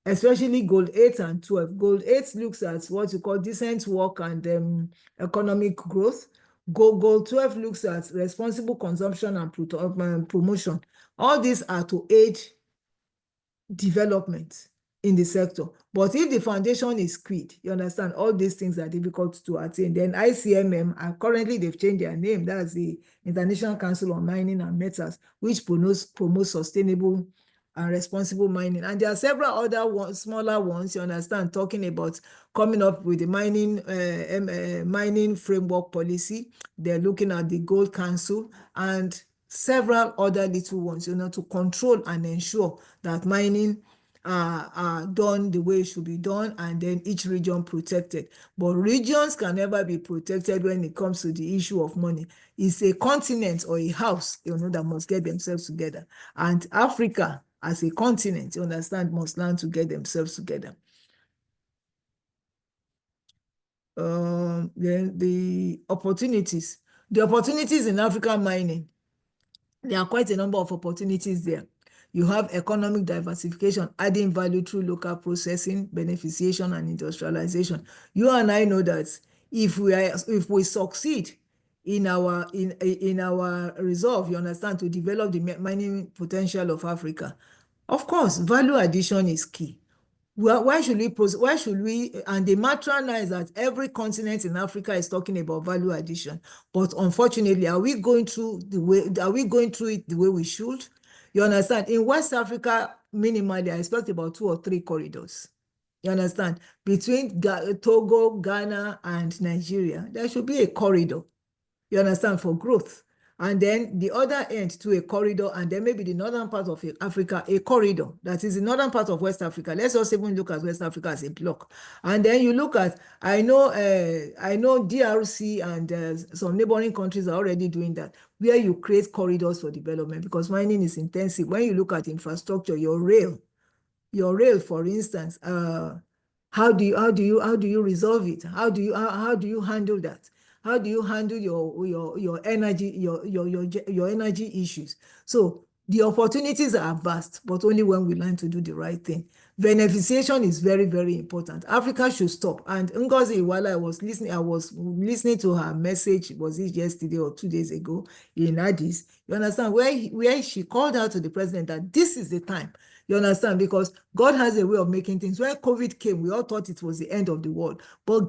especially Goal 8 and 12. Goal 8 looks at what you call decent work and economic growth. Goal 12 looks at responsible consumption and promotion. All these are to aid development in the sector. But if the foundation is weak, you understand, all these things are difficult to attain. Then ICMM, and currently they've changed their name, that's the International Council on Mining and Metals, which promotes sustainable and responsible mining. And there are several other smaller ones, you understand, talking about coming up with the mining framework policy. They're looking at the Gold Council and several other little ones, to control and ensure that mining are done the way it should be done, and then each region protected. But regions can never be protected when it comes to the issue of money. It's a continent or a house, that must get themselves together. And Africa, as a continent, you understand, must learn to get themselves together. Then the opportunities in African mining, there are quite a number of opportunities there. You have economic diversification, adding value through local processing, beneficiation, and industrialization. You and I know that if we succeed in our resolve, you understand, to develop the mining potential of Africa, of course, value addition is key. Well, why should we, and the matter now is that every continent in Africa is talking about value addition. But unfortunately, are we going through it the way we should? You understand? In West Africa, minimally, I expect about 2 or 3 corridors. You understand? Between Togo, Ghana, and Nigeria, there should be a corridor, you understand, for growth. And then the other end to a corridor, and then maybe the northern part of Africa, a corridor. That is the northern part of West Africa. Let's just even look at West Africa as a block. And then you look at, I know DRC and some neighboring countries are already doing that, where you create corridors for development because mining is intensive. When you look at infrastructure, your rail, for instance, how do you resolve it? How do you handle that? How do you handle your energy, your energy issues? So the opportunities are vast, but only when we learn to do the right thing. Beneficiation is very, very important. Africa should stop. And Ngozi, while I was listening to her message, was it yesterday or 2 days ago in Addis? You understand, where she called out to the president that this is the time. You understand? Because God has a way of making things. When COVID came, we all thought it was the end of the world. But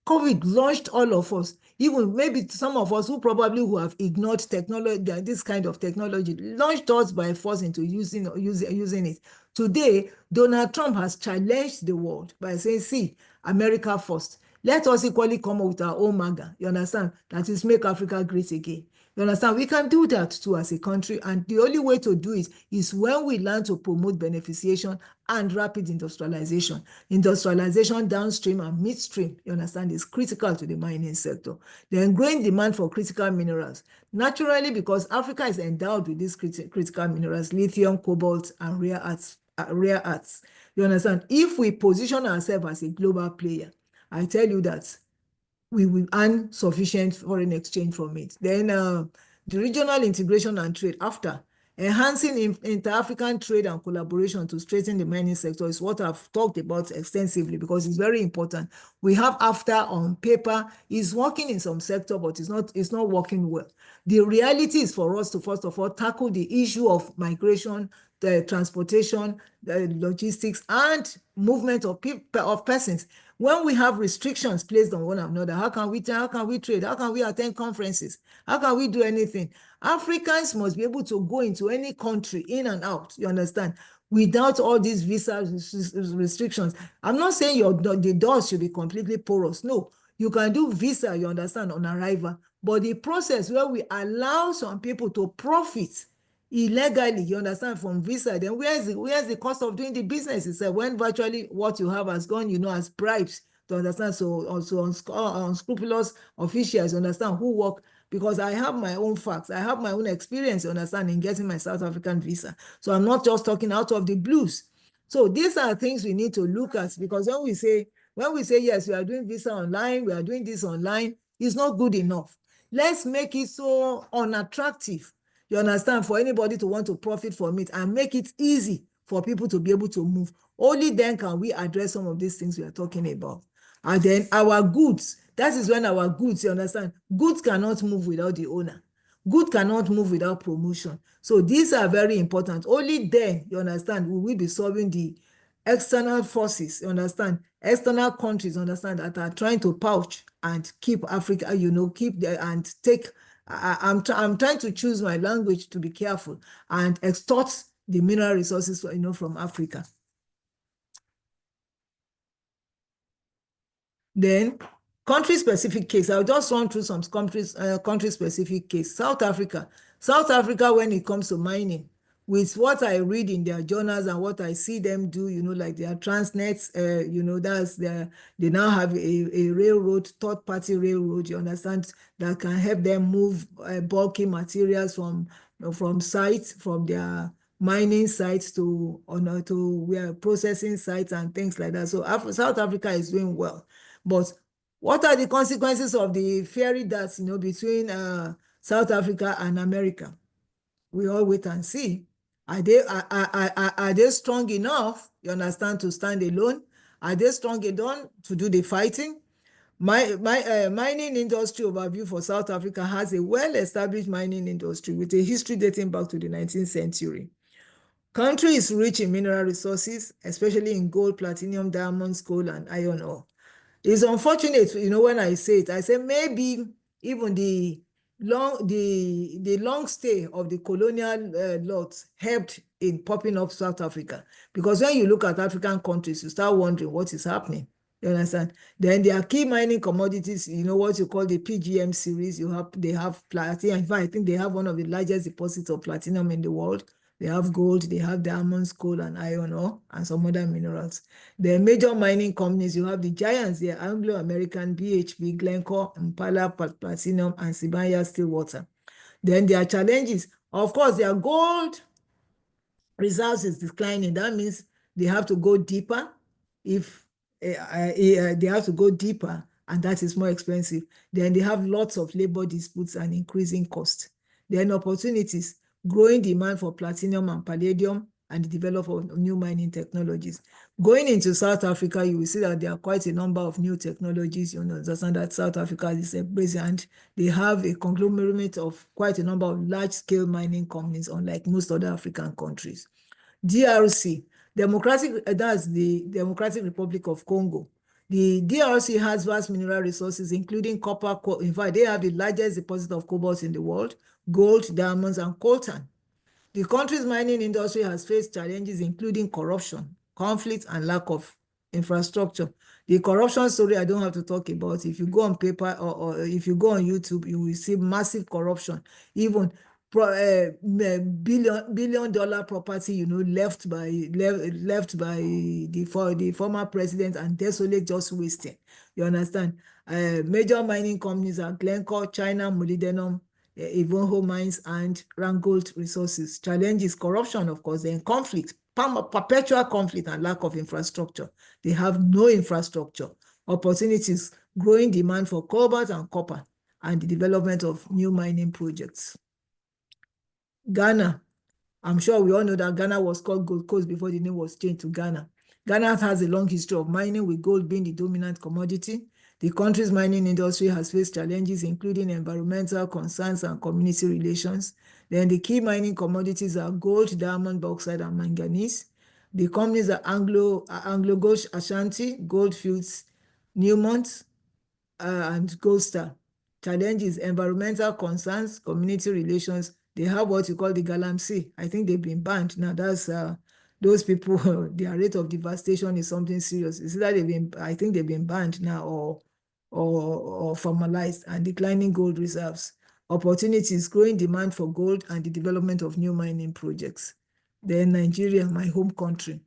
COVID launched all of us, even maybe some of us who have ignored technology, this kind of technology, launched us by force into using it. Today, Donald Trump has challenged the world by saying, see, America first. Let us equally come up with our own MAGA. You understand? That is make Africa great again. You understand? We can do that too as a country. And the only way to do it is when we learn to promote beneficiation and rapid industrialization. Industrialization downstream and midstream, you understand, is critical to the mining sector. Then growing demand for critical minerals. Naturally, because Africa is endowed with these critical minerals, lithium, cobalt, and rare earths. You understand? If we position ourselves as a global player, I tell you that we will earn sufficient foreign exchange from it. Then the regional integration and trade after. Enhancing inter-African trade and collaboration to strengthen the mining sector is what I've talked about extensively because it's very important. We have AFTA on paper, it's working in some sector, but it's not working well. The reality is for us to first of all tackle the issue of migration, the transportation, the logistics, and movement of persons. When we have restrictions placed on one another, how can we trade? How can we attend conferences? How can we do anything? Africans must be able to go into any country, in and out, you understand, without all these visa restrictions. I'm not saying the doors should be completely porous. No, you can do visa, you understand, on arrival. But the process where we allow some people to profit illegally, you understand, from visa, then where's the cost of doing the business itself when virtually what you have has gone, as bribes, to understand. So also unscrupulous officials, you understand, who work, because I have my own facts, I have my own experience, you understand, in getting my South African visa. So I'm not just talking out of the blues. So these are things we need to look at, because when we say yes, we are doing visa online, we are doing this online, it's not good enough. Let's make it so unattractive, you understand, for anybody to want to profit from it, and make it easy for people to be able to move. Only then can we address some of these things we are talking about. And then our goods, that is when our goods, you understand, goods cannot move without the owner. Good cannot move without promotion. So these are very important. Only then, you understand, we will be solving the external forces, you understand, external countries, you understand, that are trying to poach and keep Africa, keep there and take. I'm trying to choose my language to be careful and extort the mineral resources, from Africa. Then country-specific case. I'll just run through some country-specific case. South Africa. South Africa, when it comes to mining, with what I read in their journals and what I see them do, like their Transnet, they now have a railroad, third-party railroad, you understand, that can help them move bulky materials from sites, from their mining sites to where processing sites and things like that. So South Africa is doing well. But what are the consequences of the fiery darts, between South Africa and America? We all wait and see. Are they strong enough, you understand, to stand alone? Are they strong enough to do the fighting? My mining industry overview for South Africa has a well-established mining industry with a history dating back to the 19th century. Country is rich in mineral resources, especially in gold, platinum, diamonds, coal, and iron ore. It's unfortunate, when I say it, I say maybe even the long stay of the colonial lords helped in popping up South Africa. Because when you look at African countries, you start wondering what is happening. You understand? Then there are key mining commodities, what you call the PGM series. They have platinum. In fact, I think they have one of the largest deposits of platinum in the world. They have gold, they have diamonds, coal, and iron ore, and some other minerals. The major mining companies, you have the giants there, Anglo-American, BHP, Glencore, Impala Platinum, and Sibanye Stillwater. Then there are challenges. Of course, their gold reserves is declining. That means they have to go deeper. If they have to go deeper, and that is more expensive, then they have lots of labor disputes and increasing cost. Then opportunities, growing demand for platinum and palladium, and the development of new mining technologies. Going into South Africa, you will see that there are quite a number of new technologies. You understand that South Africa is a base, and they have a conglomerate of quite a number of large-scale mining companies, unlike most other African countries. DRC, that's the Democratic Republic of Congo. The DRC has vast mineral resources, including copper. In fact, they have the largest deposit of cobalt in the world, gold, diamonds, and coltan. The country's mining industry has faced challenges including corruption, conflict, and lack of infrastructure. The corruption story I don't have to talk about. If you go on paper or if you go on YouTube, you will see massive corruption. Even billion dollar property, left by the former president, and desolate, just wasting. You understand? Major mining companies are Glencore, China, Molybdenum, Ivanhoe Mines, and Rangold Resources. Challenges, corruption, of course, then conflict, perpetual conflict, and lack of infrastructure. They have no infrastructure. Opportunities, growing demand for cobalt and copper, and the development of new mining projects. Ghana. I'm sure we all know that Ghana was called Gold Coast before the name was changed to Ghana. Ghana has a long history of mining, with gold being the dominant commodity. The country's mining industry has faced challenges, including environmental concerns and community relations. Then the key mining commodities are gold, diamond, bauxite, and manganese. The companies are Anglo-Gulf Ashanti, Goldfields, Newmont, and Gold Star. Challenges, environmental concerns, community relations. They have what you call the Galamsey. I think they've been banned. Now that's those people, their rate of devastation is something serious. It's either I think they've been banned now or formalized, and declining gold reserves. Opportunities, growing demand for gold, and the development of new mining projects. Then Nigeria, my home country.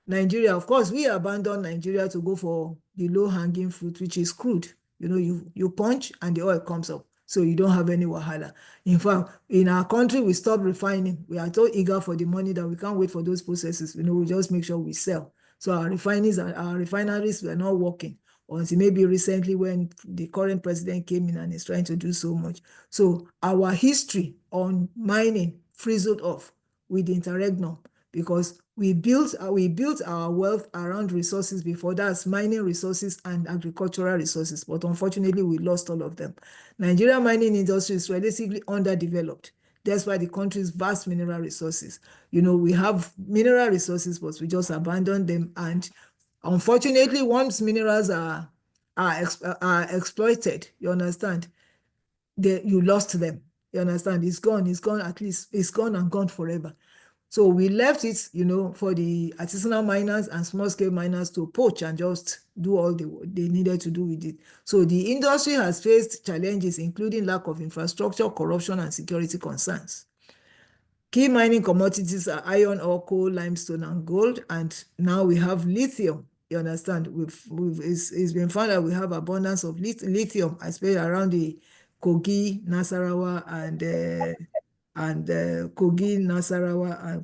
Nigeria, of course, we abandoned Nigeria to go for the low-hanging fruit, which is crude. You punch and the oil comes up, so you don't have any wahala. In fact, in our country, we stopped refining. We are so eager for the money that we can't wait for those processes. We just make sure we sell. So our refineries were not working until maybe recently, when the current president came in and is trying to do so much. So our history on mining frizzled off with the interregnum, because we built our wealth around resources before. That's mining resources and agricultural resources, but unfortunately we lost all of them. Nigeria mining industry is relatively underdeveloped, despite the country's vast mineral resources. We have mineral resources, but we just abandoned them, and unfortunately, once minerals are exploited, you understand, you lost them. You understand? It's gone, at least it's gone and gone forever. So we left it, for the artisanal miners and small-scale miners to poach and just do all they needed to do with it. So the industry has faced challenges, including lack of infrastructure, corruption, and security concerns. Key mining commodities are iron ore, coal, limestone, and gold. And now we have lithium. You understand? It's been found that we have abundance of lithium, especially around the Kogi, Nasarawa, and Kogi, Nasarawa,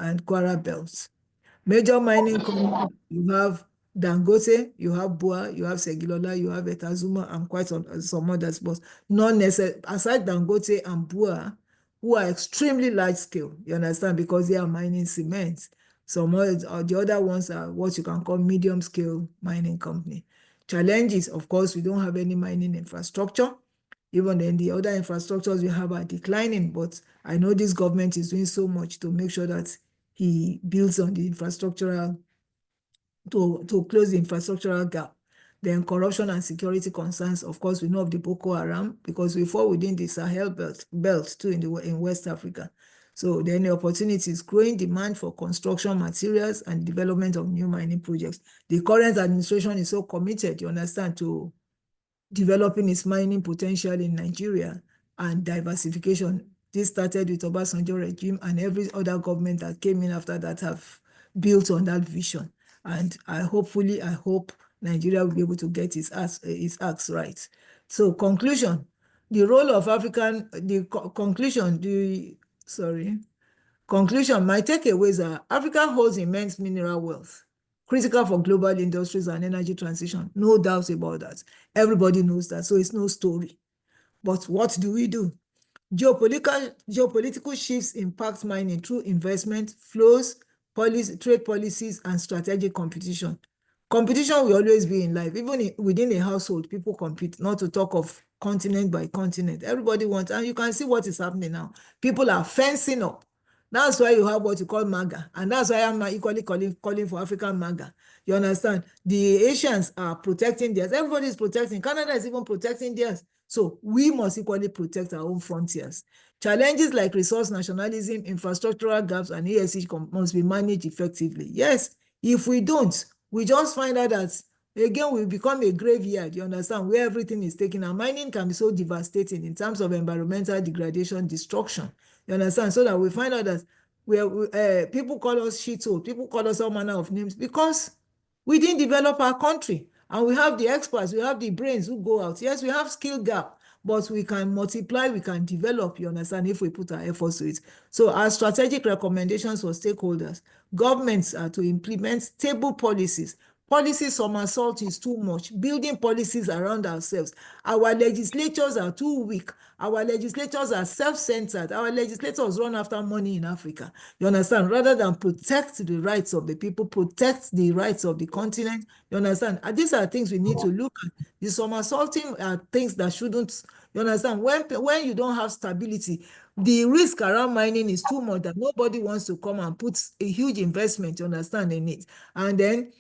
and Kwara belts. Major mining companies, you have Dangote, you have Bua, you have Segilola, you have Etazuma, and quite some others, but not necessarily. Aside Dangote and Bua, who are extremely large scale, you understand, because they are mining cement. The other ones are what you can call medium scale mining company. Challenges, of course, we don't have any mining infrastructure. Even then, the other infrastructures we have are declining, but I know this government is doing so much to make sure that he builds on the infrastructural to close the infrastructural gap. Then corruption and security concerns, of course, we know of the Boko Haram because we fall within the Sahel belt too in West Africa. So then the opportunities, growing demand for construction materials and development of new mining projects. The current administration is so committed, you understand, to developing its mining potential in Nigeria and diversification. This started with Obasanjo regime, and every other government that came in after that have built on that vision. And I hope Nigeria will be able to get its acts right. So conclusion, the role of African, conclusion, my takeaways are Africa holds immense mineral wealth, critical for global industries and energy transition. No doubt about that. Everybody knows that, so it's no story. But what do we do? Geopolitical shifts impact mining through investment, flows, trade policies, and strategic competition. Competition will always be in life. Even within a household, people compete, not to talk of continent by continent. Everybody wants, and you can see what is happening now. People are fencing up. That's why you have what you call MAGA, and that's why I'm equally calling for African MAGA. You understand? The Asians are protecting theirs. Everybody is protecting. Canada is even protecting theirs. So we must equally protect our own frontiers. Challenges like resource nationalism, infrastructural gaps, and ESG must be managed effectively. Yes, if we don't, we just find out that, again, we become a graveyard, you understand, where everything is taken. And mining can be so devastating in terms of environmental degradation, destruction. You understand? So that we find out that people call us shithole, people call us all manner of names because we didn't develop our country. And we have the experts, we have the brains who go out. Yes, we have skill gap, but we can multiply, we can develop, you understand, if we put our efforts to it. So our strategic recommendations for stakeholders, governments are to implement stable policies. Policy somersault is too much. Building policies around ourselves. Our legislatures are too weak. Our legislatures are self-centered. Our legislators run after money in Africa. You understand? Rather than protect the rights of the people, protect the rights of the continent. You understand? And these are things we need to look at. The somersaulting are things that shouldn't, you understand? When you don't have stability, the risk around mining is too much that nobody wants to come and put a huge investment, you understand, in it. And then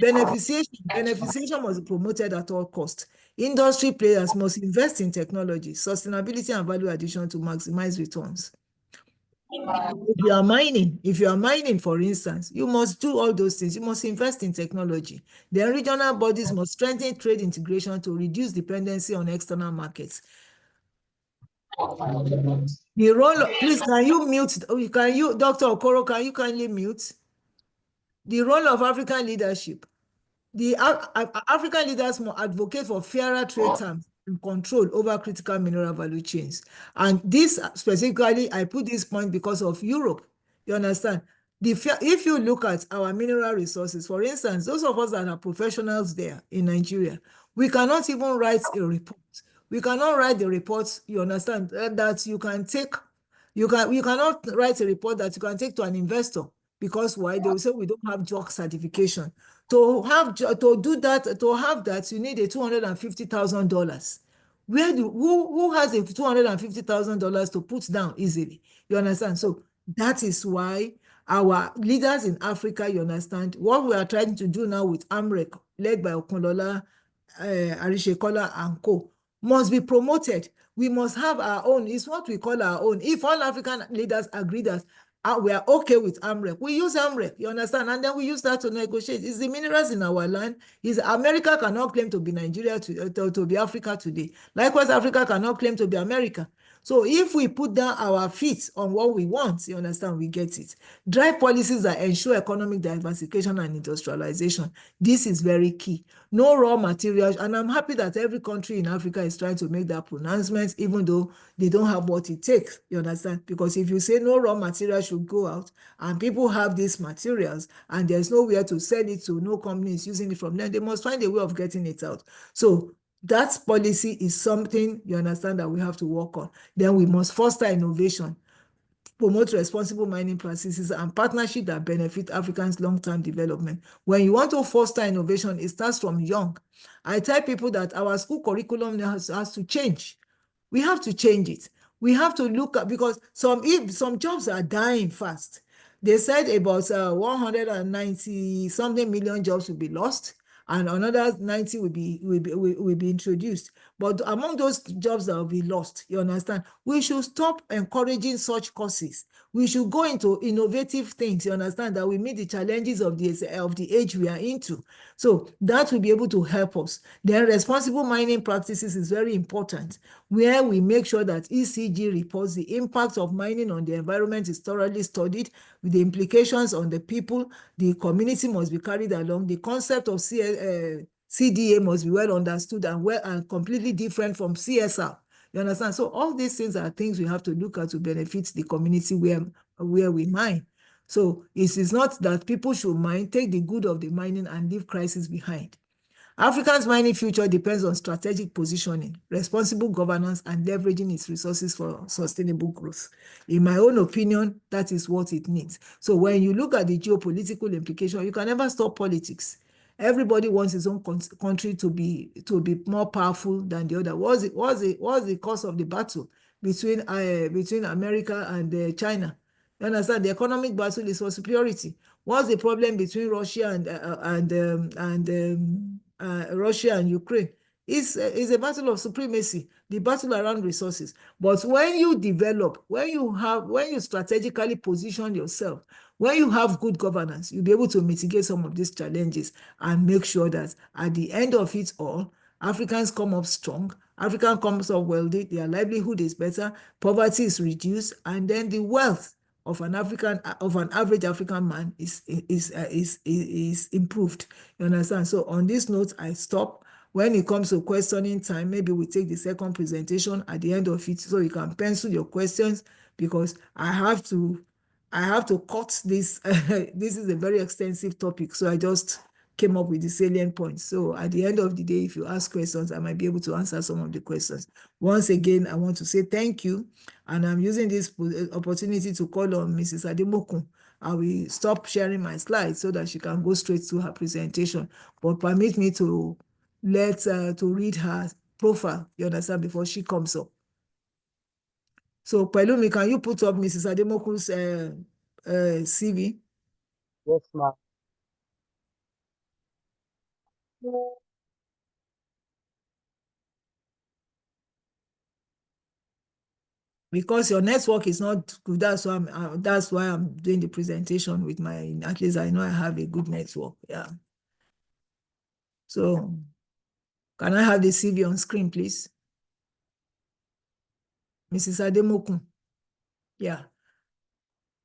beneficiation must be promoted at all costs. Industry players must invest in technology, sustainability, and value addition to maximize returns. If you are mining, for instance, you must do all those things. You must invest in technology. Then regional bodies must strengthen trade integration to reduce dependency on external markets. The role, please, can you mute? Dr. Okoro, can you kindly mute? The role of African leadership. The African leaders must advocate for fairer trade terms and control over critical mineral value chains. And this specifically, I put this point because of Europe. You understand? If you look at our mineral resources, for instance, those of us that are professionals there in Nigeria, we cannot even write a report. We cannot write the reports, you understand, that you can take. You cannot write a report that you can take to an investor because why? They will say we don't have JOC certification. To have that, you need a $250,000. Who has a $250,000 to put down easily? You understand? So that is why our leaders in Africa, you understand, what we are trying to do now with AMREC, led by Okunlola, Arishekola and co, must be promoted. We must have our own. It's what we call our own. If all African leaders agree that we are okay with AMREC, we use AMREC, you understand? And then we use that to negotiate. It's the minerals in our land. America cannot claim to be Nigeria, to be Africa today. Likewise, Africa cannot claim to be America. So if we put down our feet on what we want, you understand, we get it. Drive policies that ensure economic diversification and industrialization. This is very key. No raw materials, and I'm happy that every country in Africa is trying to make that pronouncement, even though they don't have what it takes, you understand? Because if you say no raw materials should go out, and people have these materials, and there's nowhere to sell it to, no company is using it from them, they must find a way of getting it out. So that policy is something, you understand, that we have to work on. Then we must foster innovation, promote responsible mining practices, and partnership that benefit Africans' long-term development. When you want to foster innovation, it starts from young. I tell people that our school curriculum has to change. We have to change it. We have to look at, because some jobs are dying fast. They said about 190 something million jobs will be lost, and another 90 will be introduced. But among those jobs that will be lost, you understand, we should stop encouraging such courses. We should go into innovative things, you understand, that we meet the challenges of the age we are into. So that will be able to help us. Then responsible mining practices is very important, where we make sure that ECG reports, the impact of mining on the environment is thoroughly studied, with the implications on the people. The community must be carried along. The concept of CDA must be well understood and completely different from CSR. You understand? So all these things are things we have to look at to benefit the community where we mine. So it is not that people should mine, take the good of the mining and leave crisis behind. Africa's mining future depends on strategic positioning, responsible governance, and leveraging its resources for sustainable growth. In my own opinion, that is what it needs. So when you look at the geopolitical implication, you can never stop politics. Everybody wants his own country to be more powerful than the other. What's the cause of the battle between America and China? You understand? The economic battle is for superiority. What's the problem between Russia and Russia and Ukraine? It's a battle of supremacy, the battle around resources. But when you develop, when you strategically position yourself, when you have good governance, you'll be able to mitigate some of these challenges and make sure that at the end of it all, Africans come up strong, African comes up wealthy, their livelihood is better, poverty is reduced, and then the wealth of an average African man is improved. You understand? So on this note, I stop. When it comes to questioning time, maybe we take the second presentation at the end of it so you can pencil your questions, because I have to cut this. This is a very extensive topic, so I just came up with the salient points. So at the end of the day, if you ask questions, I might be able to answer some of the questions. Once again, I want to say thank you, and I'm using this opportunity to call on Mrs. Ademokun. I will stop sharing my slides so that she can go straight to her presentation, but permit me to read her profile, you understand, before she comes up. So Pelumi, can you put up Mrs. Ademokun's CV? Yes, ma'am. Because your network is not good, that's why I'm doing the presentation with at least I know I have a good network. Yeah. So can I have the CV on screen, please? Mrs. Ademokun. Yeah.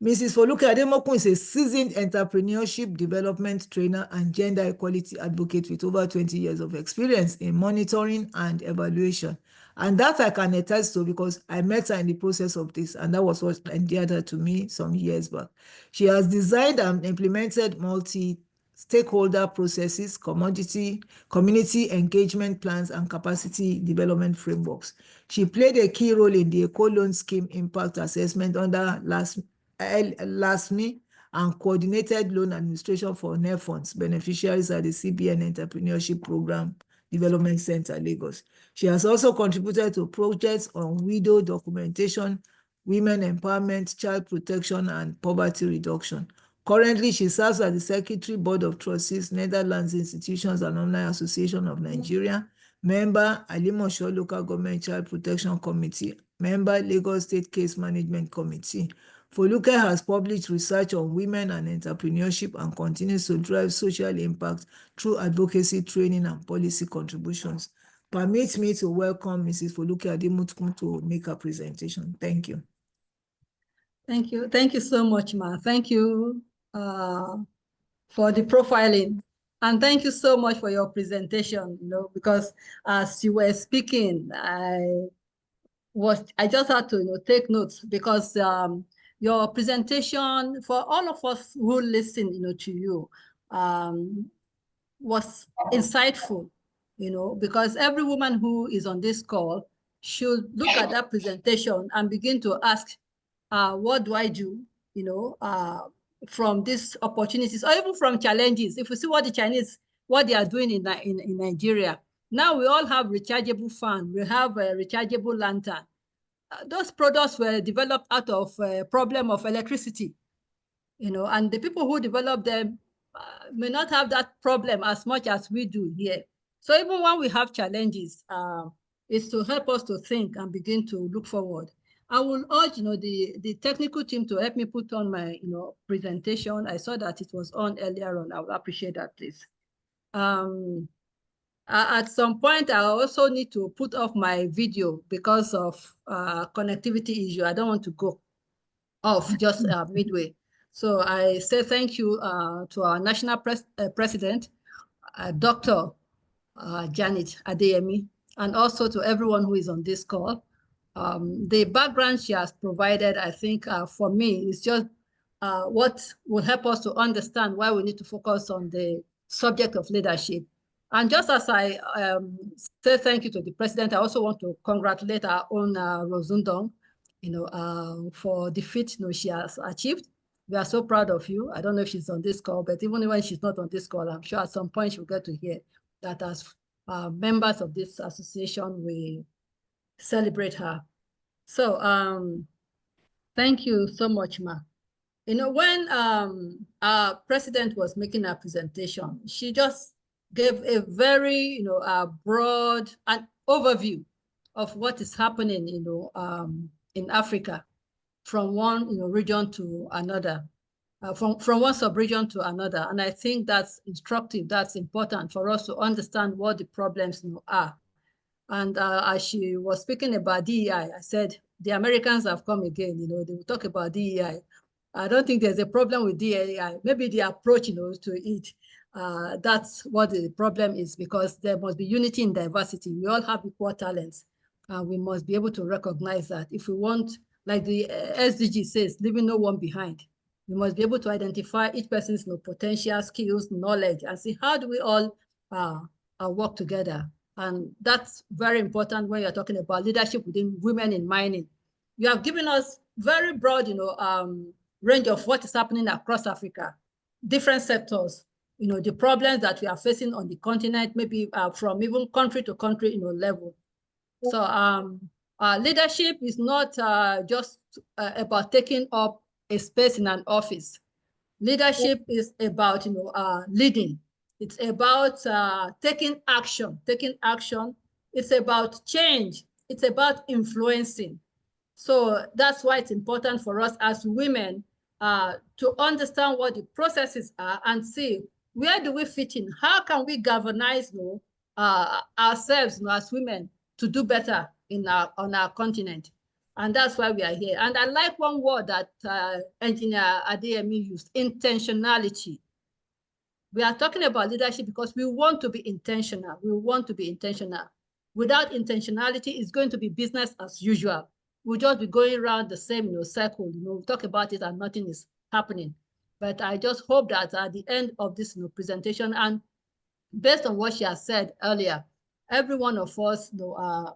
Mrs. Foluke Ademokun is a seasoned entrepreneurship development trainer and gender equality advocate with over 20 years of experience in monitoring and evaluation. And that I can attest to because I met her in the process of this, and that was what endeared her to me some years back. She has designed and implemented multi-stakeholder processes, community engagement plans, and capacity development frameworks. She played a key role in the Eco Loan Scheme Impact Assessment under LASME and coordinated loan administration for NEF funds beneficiaries at the CBN Entrepreneurship Program Development Center, Lagos. She has also contributed to projects on widow documentation, women empowerment, child protection, and poverty reduction. Currently, she serves as the Secretary, Board of Trustees, Netherlands Institutions Alumni Association of Nigeria, member, Alimosho Local Government Child Protection Committee, member, Lagos State Case Management Committee. Foluke has published research on women and entrepreneurship and continues to drive social impact through advocacy, training, and policy contributions. Permit me to welcome Mrs. Foluke Ademokun to make her presentation. Thank you. Thank you. Thank you so much, Ma. Thank you for the profiling. And thank you so much for your presentation, because as you were speaking, I just had to take notes because your presentation, for all of us who listen to you, was insightful, because every woman who is on this call should look at that presentation and begin to ask, what do I do, from these opportunities or even from challenges? If we see what the Chinese, what they are doing in Nigeria, now we all have rechargeable fan, we have a rechargeable lantern. Those products were developed out of a problem of electricity. and the people who develop them may not have that problem as much as we do here. So even when we have challenges, it's to help us to think and begin to look forward. I will urge, the technical team to help me put on my, presentation. I saw that it was on earlier on. I would appreciate that, please. At some point, I also need to put off my video because of connectivity issue. I don't want to go off just midway. So I say thank you to our national president, Dr. Janet Adeyemi, and also to everyone who is on this call. The background she has provided, I think, for me, is just what will help us to understand why we need to focus on the subject of leadership. And just as I say thank you to the president, I also want to congratulate our own Rosundong, for the feat she has achieved. We are so proud of you. I don't know if she's on this call, but even when she's not on this call, I'm sure at some point she'll get to hear that as members of this association, we celebrate her. So thank you so much, Ma. When our president was making her presentation, she just gave a very, broad an overview of what is happening, in Africa, from one, region to another, from one sub-region to another. And I think that's instructive. That's important for us to understand what the problems, are. And as she was speaking about DEI, I said, the Americans have come again, they will talk about DEI. I don't think there's a problem with DEI. Maybe the approach, to it, that's what the problem is, because there must be unity in diversity. We all have equal talents. We must be able to recognize that. If we want, like the SDG says, leaving no one behind, we must be able to identify each person's potential, skills, knowledge, and see how do we all work together. And that's very important when you're talking about leadership within women in mining. You have given us very broad, range of what is happening across Africa, different sectors, the problems that we are facing on the continent, maybe from even country to country, level. So leadership is not just about taking up a space in an office. Leadership is about, leading. It's about taking action. It's about change. It's about influencing. So that's why it's important for us as women to understand what the processes are and see where do we fit in. How can we galvanize ourselves as women to do better on our continent? And that's why we are here. And I like one word that Engineer Adeyemi used, intentionality. We are talking about leadership because we want to be intentional. We want to be intentional. Without intentionality, it's going to be business as usual. We'll just be going around the same circle. We talk about it and nothing is happening. But I just hope that at the end of this presentation, and based on what she has said earlier, every one of us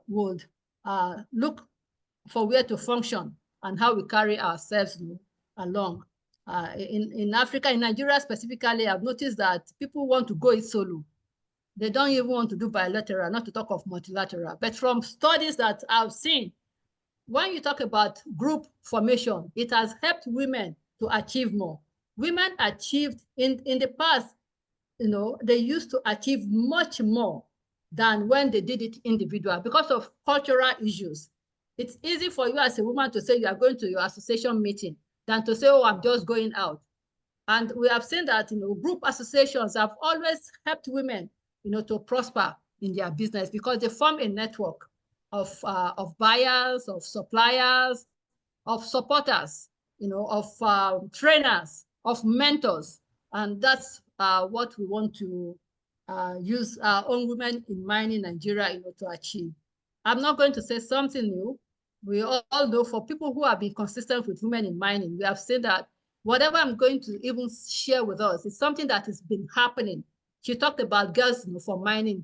would look for where to function and how we carry ourselves along. In Africa, in Nigeria specifically, I've noticed that people want to go it solo. They don't even want to do bilateral, not to talk of multilateral. But from studies that I've seen, when you talk about group formation, it has helped women to achieve more. Women achieved in the past, they used to achieve much more than when they did it individual because of cultural issues. It's easy for you as a woman to say you are going to your association meeting than to say, oh, I'm just going out. And we have seen that, group associations have always helped women, to prosper in their business because they form a network of buyers, of suppliers, of supporters, of trainers, of mentors. And that's what we want to use our own women in mining Nigeria to achieve. I'm not going to say something new. We all know for people who have been consistent with women in mining, we have seen that whatever I'm going to even share with us is something that has been happening. She talked about girls for mining,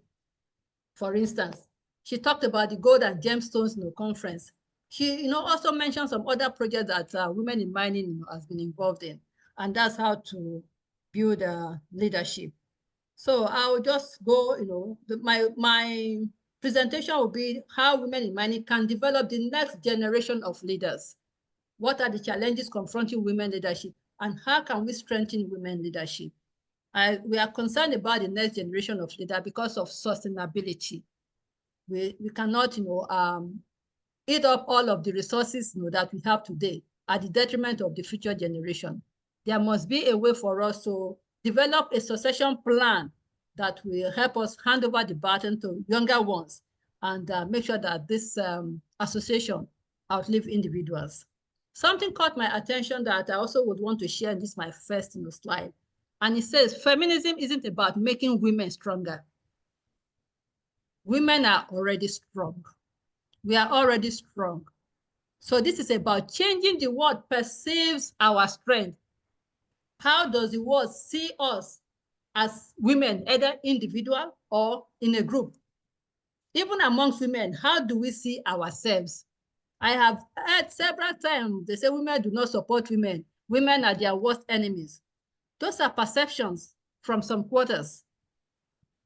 for instance. She talked about the Gold and Gemstones conference. She also mentioned some other projects that women in mining has been involved in. And that's how to build leadership. So I'll just go, my presentation will be how women in mining can develop the next generation of leaders. What are the challenges confronting women leadership? and how can we strengthen women leadership? We are concerned about the next generation of leaders because of sustainability. We cannot, eat up all of the resources that we have today at the detriment of the future generation. There must be a way for us to develop a succession plan that will help us hand over the baton to younger ones and make sure that this association outlive individuals. Something caught my attention that I also would want to share, and this is my first slide. And it says, feminism isn't about making women stronger. Women are already strong. We are already strong. So this is about changing the world perceives our strength. How does the world see us as women, either individual or in a group? Even amongst women, how do we see ourselves? I have heard several times, they say women do not support women. Women are their worst enemies. Those are perceptions from some quarters.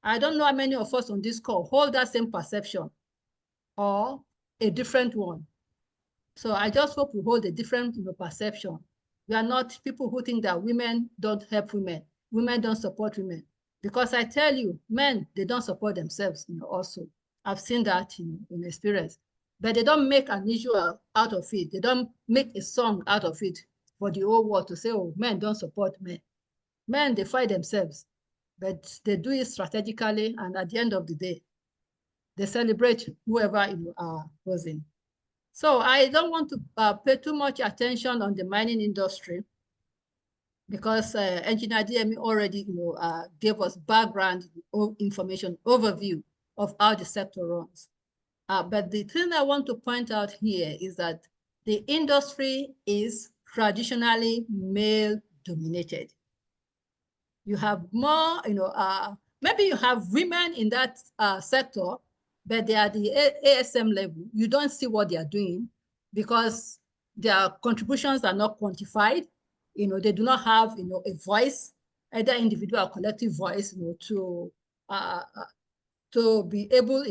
I don't know how many of us on this call hold that same perception or a different one. So I just hope we hold a different perception. We are not people who think that women don't help women. Women don't support women. Because I tell you, men, they don't support themselves also. I've seen that in experience. But they don't make an issue out of it. They don't make a song out of it for the whole world to say, oh, men don't support men. Men, they fight themselves. But they do it strategically, and at the end of the day, they celebrate whoever goes in. So I don't want to pay too much attention on the mining industry because Engineer DME already gave us background information overview of how the sector runs. But the thing I want to point out here is that the industry is traditionally male dominated. You have more, maybe you have women in that sector, but they are at the ASM level. You don't see what they are doing because their contributions are not quantified. They do not have, a voice, either individual or collective voice, to be able,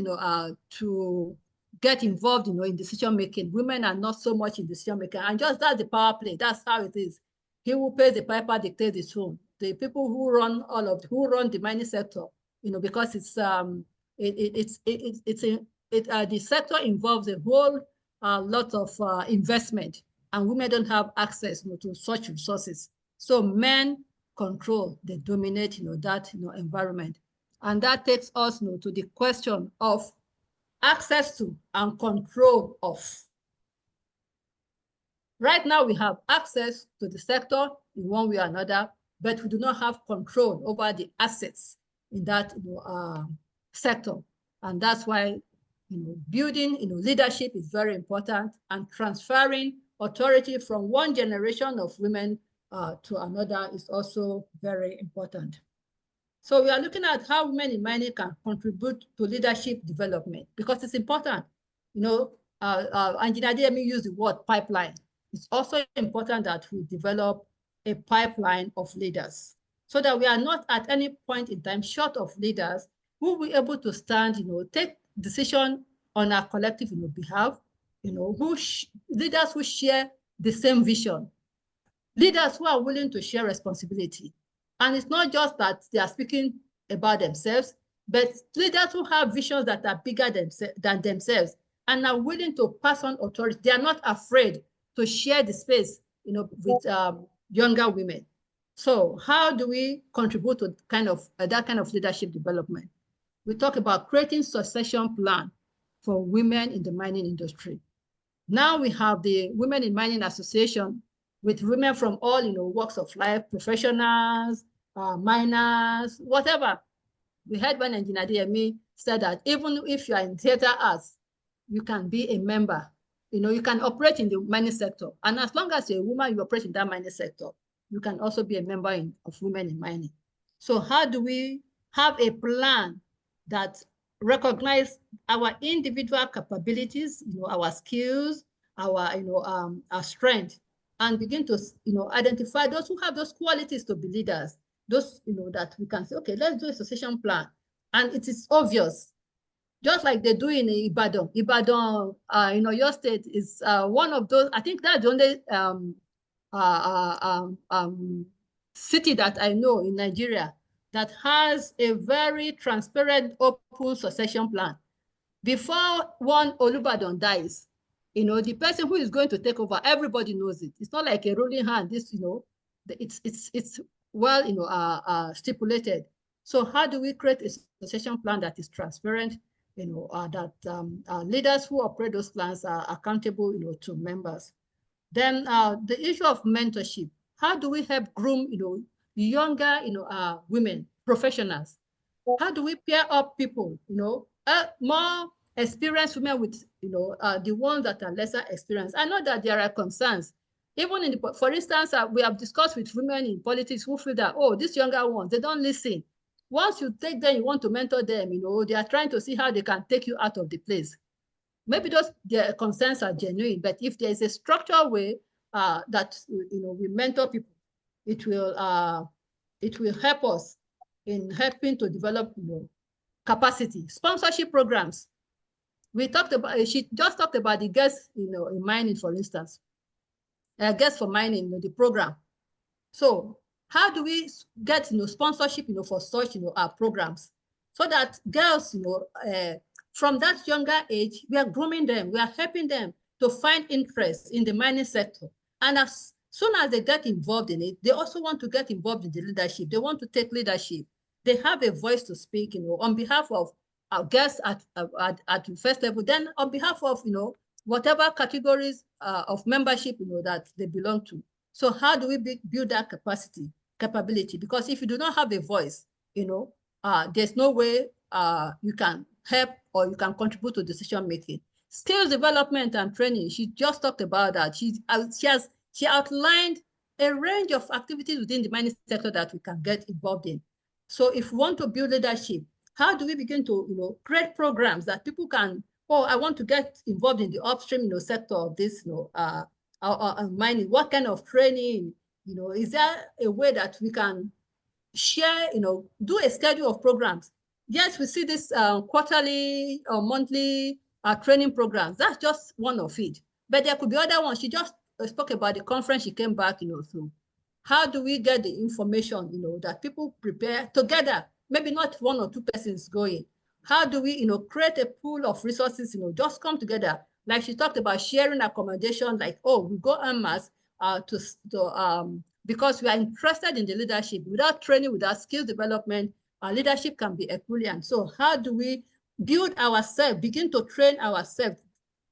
to get involved, in decision making. Women are not so much in decision making, and just that's the power play. That's how it is. He who pays the piper dictates the tune. The people who run the mining sector, because it's the sector involves a whole lot of investment, and women don't have access to such resources. So men control, they dominate that environment. And that takes us to the question of access to and control of. Right now, we have access to the sector in one way or another, but we do not have control over the assets in that sector. And that's why building leadership is very important, and transferring authority from one generation of women to another is also very important. So we are looking at how women in mining can contribute to leadership development, because it's important. Engineer DME used the word pipeline. It's also important that we develop a pipeline of leaders so that we are not at any point in time short of leaders who will be able to stand, take decision on our collective behalf, leaders who share the same vision, leaders who are willing to share responsibility. And it's not just that they are speaking about themselves, but leaders who have visions that are bigger than themselves and are willing to pass on authority. They are not afraid to share the space, with younger women. So how do we contribute to that kind of leadership development? We talk about creating succession plan for women in the mining industry. Now we have the Women in Mining Association with women from all walks of life, professionals, miners, whatever. We heard when Engineer DME said that even if you are in theater arts, you can be a member. You can operate in the mining sector. And as long as you're a woman, you operate in that mining sector, you can also be a member of Women in Mining. So how do we have a plan that recognize our individual capabilities, our skills, our strength, and begin to identify those who have those qualities to be leaders, those that we can say, okay, let's do a succession plan. And it is obvious, just like they do in Ibadan. Your state is one of those. I think that's the only city that I know in Nigeria that has a very transparent, open succession plan. Before one Olubadan dies, the person who is going to take over, everybody knows it. It's not like a ruling hand. This, it's well, stipulated. So how do we create a succession plan that is transparent? That leaders who operate those plans are accountable, to members. Then the issue of mentorship. How do we help groom, younger, women, professionals? How do we pair up people, more experienced women with, the ones that are lesser experienced? I know that there are concerns. Even in the, for instance, we have discussed with women in politics who feel that, oh, these younger ones, they don't listen. Once you take them, you want to mentor them, they are trying to see how they can take you out of the place. Maybe their concerns are genuine, but if there is a structural way that we mentor people, it will help us in helping to develop capacity. Sponsorship programs. We talked about, she just talked about the guests in mining, for instance. Guests for mining, the program. So how do we get sponsorship for such programs, so that girls from that younger age, we are grooming them, we are helping them to find interest in the mining sector. And as soon as they get involved in it, they also want to get involved in the leadership. They want to take leadership. They have a voice to speak, on behalf of our guests at the first level, then on behalf of, whatever categories of membership, that they belong to. So how do we build that capability? Because if you do not have a voice, there's no way you can help or you can contribute to decision making. Skills development and training. She just talked about that. She outlined a range of activities within the mining sector that we can get involved in. So if we want to build leadership, how do we begin to create programs that people can, oh, I want to get involved in the upstream sector of this mining? What kind of training? Is there a way that we can share, do a schedule of programs? Yes, we see this quarterly or monthly training programs. That's just one of it. But there could be other ones. She just spoke about the conference she came back, through. How do we get the information, that people prepare together? Maybe not one or two persons going. How do we, create a pool of resources, just come together? Like she talked about sharing accommodation, like, oh, we go en masse because we are interested in the leadership. Without training, without skill development, our leadership can be equivalent. So how do we build ourselves, begin to train ourselves,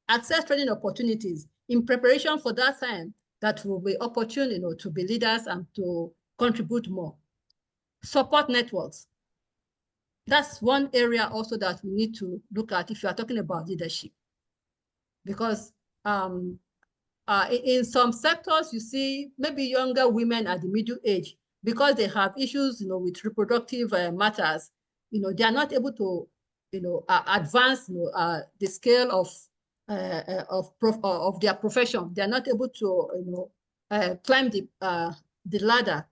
access training opportunities in preparation for that time that will be opportune, to be leaders and to contribute more? Support networks. That's one area also that we need to look at if you are talking about leadership. Because in some sectors, you see maybe younger women at the middle age, because they have issues, with reproductive matters, they are not able to, advance, the scale of their profession. They are not able to, climb the ladder,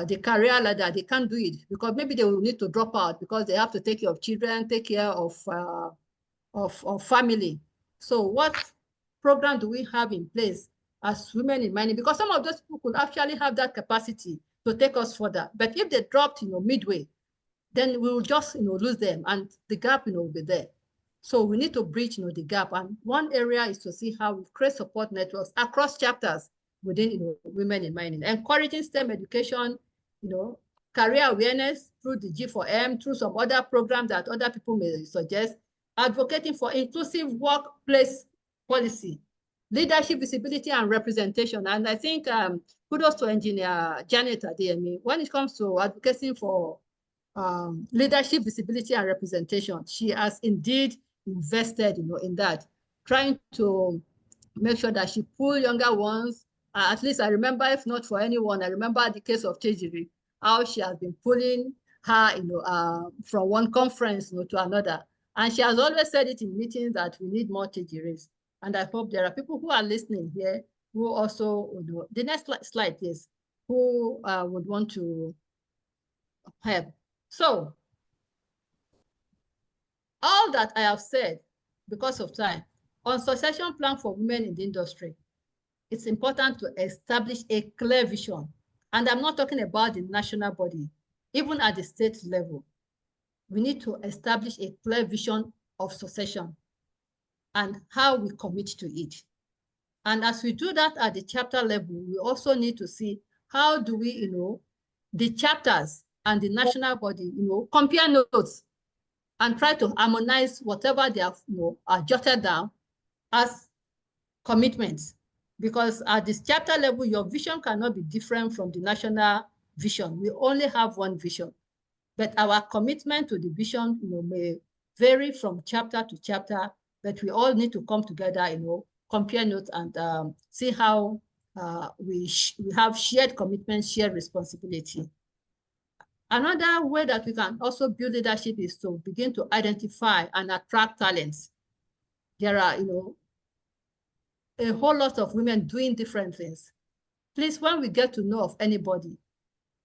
the career ladder. They can't do it because maybe they will need to drop out because they have to take care of children, take care of family. So what program do we have in place as women in mining? Because some of those people could actually have that capacity to take us further. But if they dropped, midway, then we will just, lose them, and the gap, will be there. So we need to bridge, the gap. And one area is to see how we create support networks across chapters within, women in mining, encouraging STEM education, career awareness through the G4M, through some other programs that other people may suggest, advocating for inclusive workplace policy, leadership, visibility, and representation. And I think kudos to Engineer Janet Adeyemi when it comes to advocating for leadership, visibility, and representation. She has indeed invested, in that, trying to make sure that she pull younger ones. At least I remember, if not for anyone, I remember the case of Chejiri, how she has been pulling her, from one conference, to another. And she has always said it in meetings that we need more Chejiris. And I hope there are people who are listening here who also, the next slide, please, who would want to help. So all that I have said, because of time, on succession plan for women in the industry, it's important to establish a clear vision. And I'm not talking about the national body, even at the state level. We need to establish a clear vision of succession and how we commit to it. And as we do that at the chapter level, we also need to see how do we, the chapters and the national body, compare notes and try to harmonize whatever they have, are jotted down as commitments. Because at this chapter level, your vision cannot be different from the national vision. We only have one vision, but our commitment to the vision, may vary from chapter to chapter, but we all need to come together, compare notes and see how we have shared commitment, shared responsibility. Another way that we can also build leadership is to begin to identify and attract talents. There are, a whole lot of women doing different things. Please, when we get to know of anybody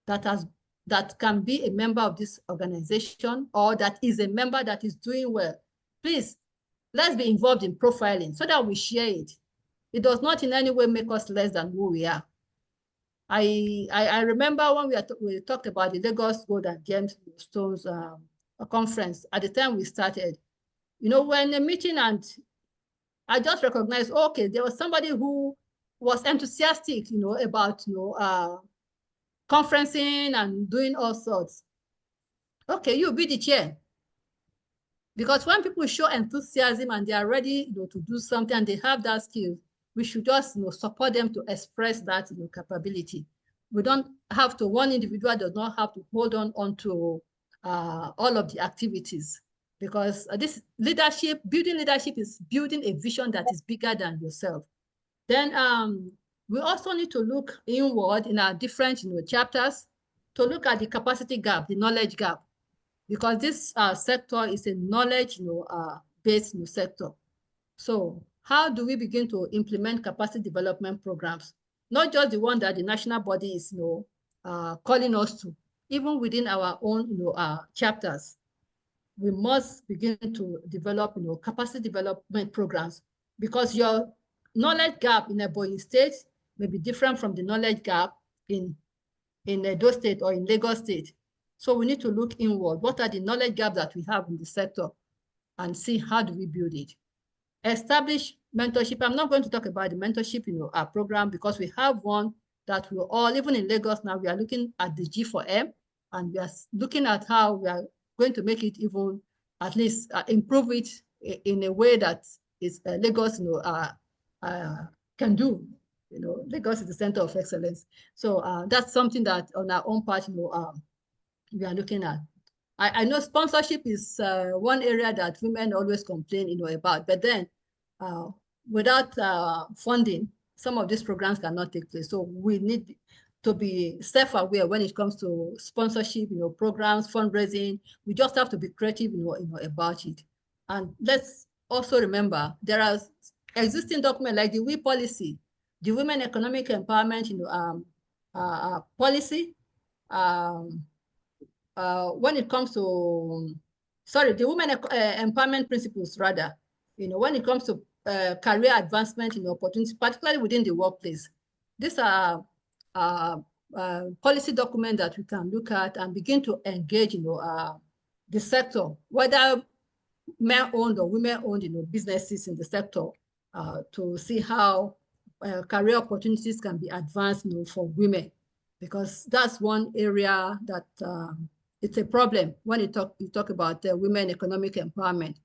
that can be a member of this organization or that is a member that is doing well, please, let's be involved in profiling so that we share it. It does not in any way make us less than who we are. I remember when we talked about the Lagos Gold and Gemstones conference at the time we started. We're in a meeting and I just recognized, okay, there was somebody who was enthusiastic, about, conferencing and doing all sorts. Okay, you be the chair. Because when people show enthusiasm and they are ready, to do something and they have that skill, we should just, support them to express that, capability. We don't have to, one individual does not have to hold on to all of the activities. Because this leadership, building leadership is building a vision that is bigger than yourself. Then we also need to look inward in our different chapters to look at the capacity gap, the knowledge gap, because this sector is a knowledge based sector. So how do we begin to implement capacity development programs? Not just the one that the national body is calling us to, even within our own chapters. We must begin to develop capacity development programs, because your knowledge gap in Ebonyi State may be different from the knowledge gap in Edo State or in Lagos State. So we need to look inward. What are the knowledge gaps that we have in the sector and see how do we build it? Establish mentorship. I'm not going to talk about the mentorship our program, because we have one that we all, even in Lagos now, we are looking at the G4M and we are looking at how we are going to make it even, at least improve it in a way that is Lagos can do. Lagos is the center of excellence. So that's something that on our own part, we are looking at. I know sponsorship is one area that women always complain, about, but then without funding, some of these programs cannot take place. So we need to be self-aware when it comes to sponsorship, programs, fundraising. We just have to be creative, about it. And let's also remember there are existing documents like the WE policy, the Women Economic Empowerment, policy. When it comes to, the Women Empowerment Principles, rather, when it comes to career advancement, opportunities, particularly within the workplace. These are policy documents that we can look at and begin to engage, the sector, whether men-owned or women-owned, businesses in the sector, to see how career opportunities can be advanced, for women, because that's one area that it's a problem when you talk about women economic empowerment.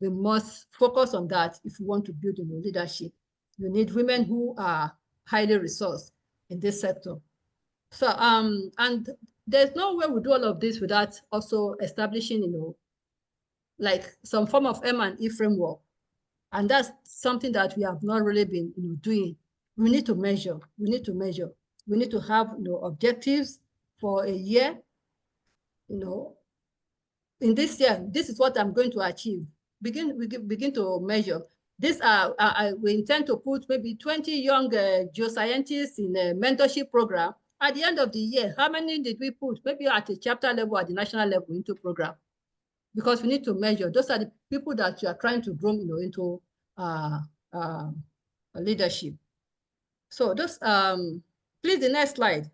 We must focus on that if we want to build leadership. You need women who are highly resourced in this sector. So and there's no way we do all of this without also establishing, like some form of M&E framework. And that's something that we have not really been doing. We need to measure. We need to measure. We need to have objectives for a year. In this year, this is what I'm going to achieve. Begin to measure. This we intend to put maybe 20 young geoscientists in a mentorship program. At the end of the year, how many did we put? Maybe at a chapter level, at the national level, into program, because we need to measure. Those are the people that you are trying to groom, into leadership. So just please, the next slide.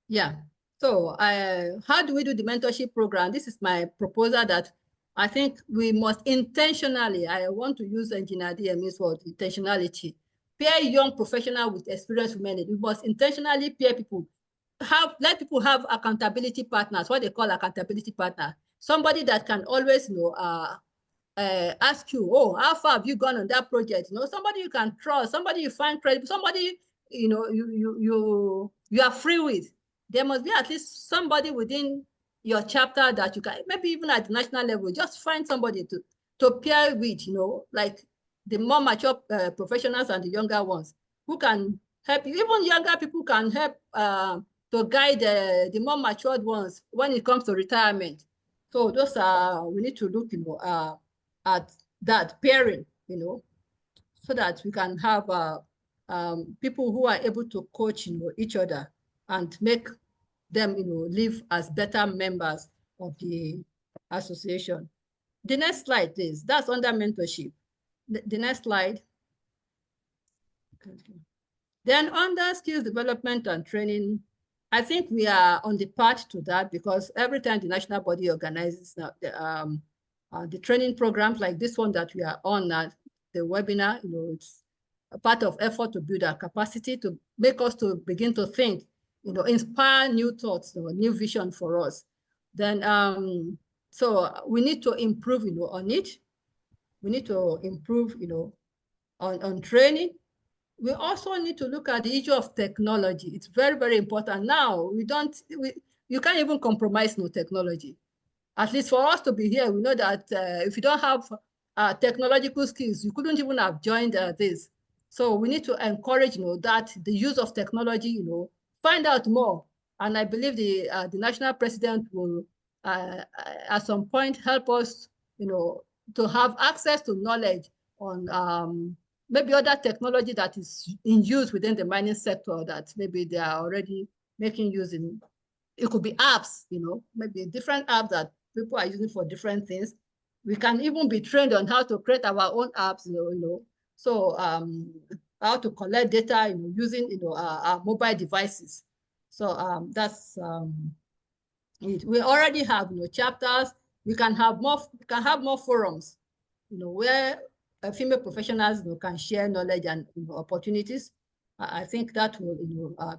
Yeah. So how do we do the mentorship program? This is my proposal that I think we must intentionally, I want to use engineer DME's word, intentionality, pair young professional with experienced women. We must intentionally pair people, let people have accountability partners, what they call accountability partner. Somebody that can always, ask you, oh, how far have you gone on that project? Somebody you can trust, somebody you find credible, somebody, you are free with. There must be at least somebody within your chapter that you can, maybe even at the national level, just find somebody to pair with, like the more mature professionals and the younger ones who can help you. Even younger people can help to guide the more matured ones when it comes to retirement. So those are, we need to look, at that pairing, so that we can have people who are able to coach, each other and make them, live as better members of the association. The next slide, please. That's under mentorship. The next slide. Then under skills development and training, I think we are on the path to that, because every time the national body organizes the training programs like this one that we are on now, the webinar, it's a part of effort to build our capacity, to make us to begin to think, inspire new thoughts, new vision for us. Then, so we need to improve, on it. We need to improve, on training. We also need to look at the issue of technology. It's very, very important. Now, you can't even compromise no technology. At least for us to be here, we know that if you don't have technological skills, you couldn't even have joined this. So we need to encourage, that the use of technology, find out more. And I believe the national president will, at some point, help us, to have access to knowledge on maybe other technology that is in use within the mining sector that maybe they are already making use in. It could be apps, maybe different apps that people are using for different things. We can even be trained on how to create our own apps, so how to collect data, using, our mobile devices. So that's it. We already have, chapters. We can have more forums, where female professionals, can share knowledge and, opportunities. I think that will,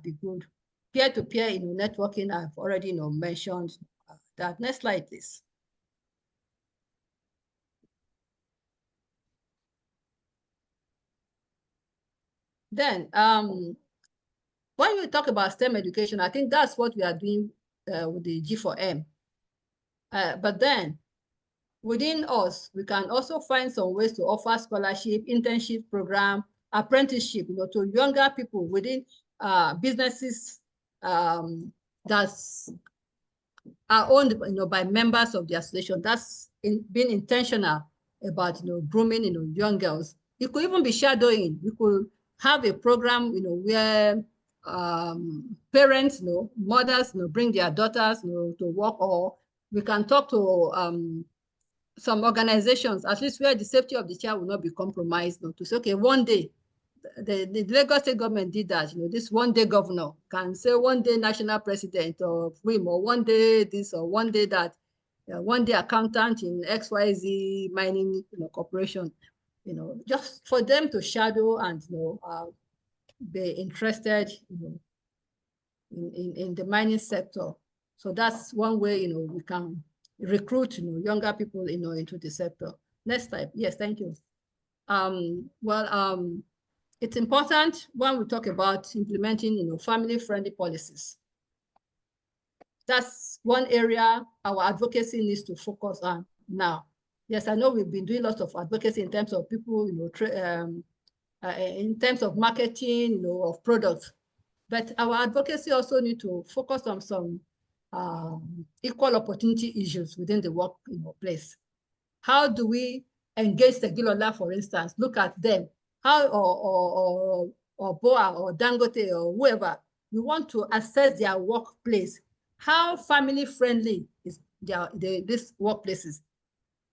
be good. Peer-to-peer, networking, I've already, mentioned that. Next slide, please. Then, when we talk about STEM education, I think that's what we are doing with the G4M. But then, within us, we can also find some ways to offer scholarship, internship program, apprenticeship, to younger people within businesses that's are owned, by members of the association. That's being intentional about, grooming, young girls. It could even be shadowing. We could have a program, where parents, mothers, bring their daughters, to work, or we can talk to some organizations, at least where the safety of the child will not be compromised, to say, okay, one day, the Lagos State government did that, this one day governor can say one day national president of WIM, or one day this, or one day that, one day accountant in XYZ mining, corporation, just for them to shadow and, be interested, in the mining sector. So that's one way, we can recruit, younger people, into the sector. Next slide. Yes, thank you. It's important when we talk about implementing, family-friendly policies. That's one area our advocacy needs to focus on now. Yes, I know we've been doing lots of advocacy in terms of people, in terms of marketing, of products. But our advocacy also need to focus on some equal opportunity issues within the workplace. How do we engage Segilola, for instance? Look at them. How, or Boa, or Dangote, or whoever, we want to assess their workplace. How family-friendly is these workplaces?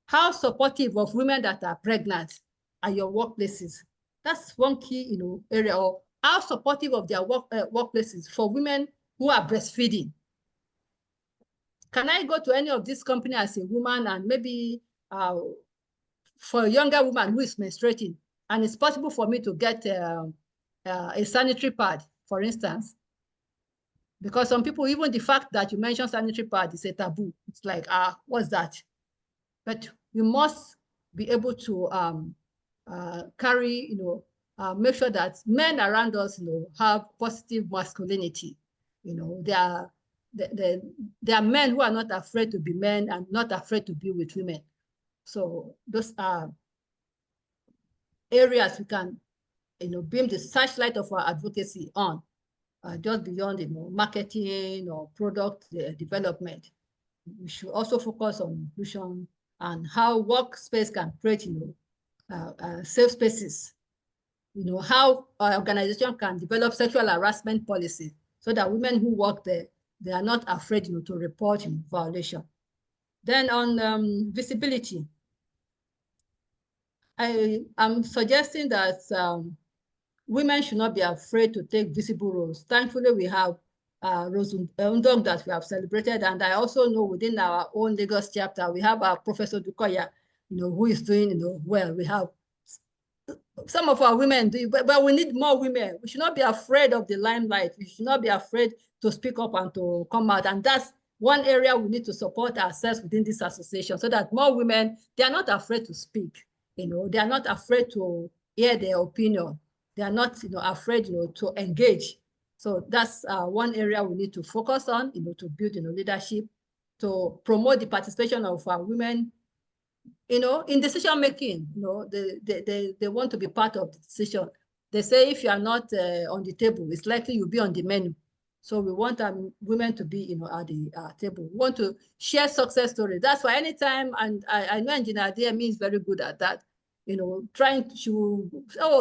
How supportive of women that are pregnant? at your workplaces. That's one key, area. Or how supportive of their workplaces for women who are breastfeeding. Can I go to any of these companies as a woman and maybe for a younger woman who is menstruating, and it's possible for me to get a sanitary pad, for instance? Because some people, even the fact that you mention sanitary pad is a taboo. It's like, what's that? But we must be able to carry, make sure that men around us, have positive masculinity. There are men who are not afraid to be men and not afraid to be with women. So those are areas we can, beam the searchlight of our advocacy on, just beyond, marketing or product development. We should also focus on inclusion and how workspace can create, safe spaces. How our organization can develop sexual harassment policy so that women who work there, they are not afraid, to report violation. Then on visibility, I'm suggesting that women should not be afraid to take visible roles. Thankfully, we have Rose Undong that we have celebrated, and I also know within our own Lagos chapter, we have our Professor Dukoya, who is doing, well. We have some of our women do, but we need more women. We should not be afraid of the limelight. We should not be afraid to speak up and to come out, and that's one area we need to support ourselves within this association so that more women, they are not afraid to speak. They are not afraid to hear their opinion. They are not, afraid, to engage. So that's one area we need to focus on, to build, leadership, to promote the participation of women, in decision making. They want to be part of the decision. They say if you are not on the table, it's likely you'll be on the menu. So we want women to be, at the table. We want to share success stories. That's why anytime, and I know Engineer DME is very good at that, trying to,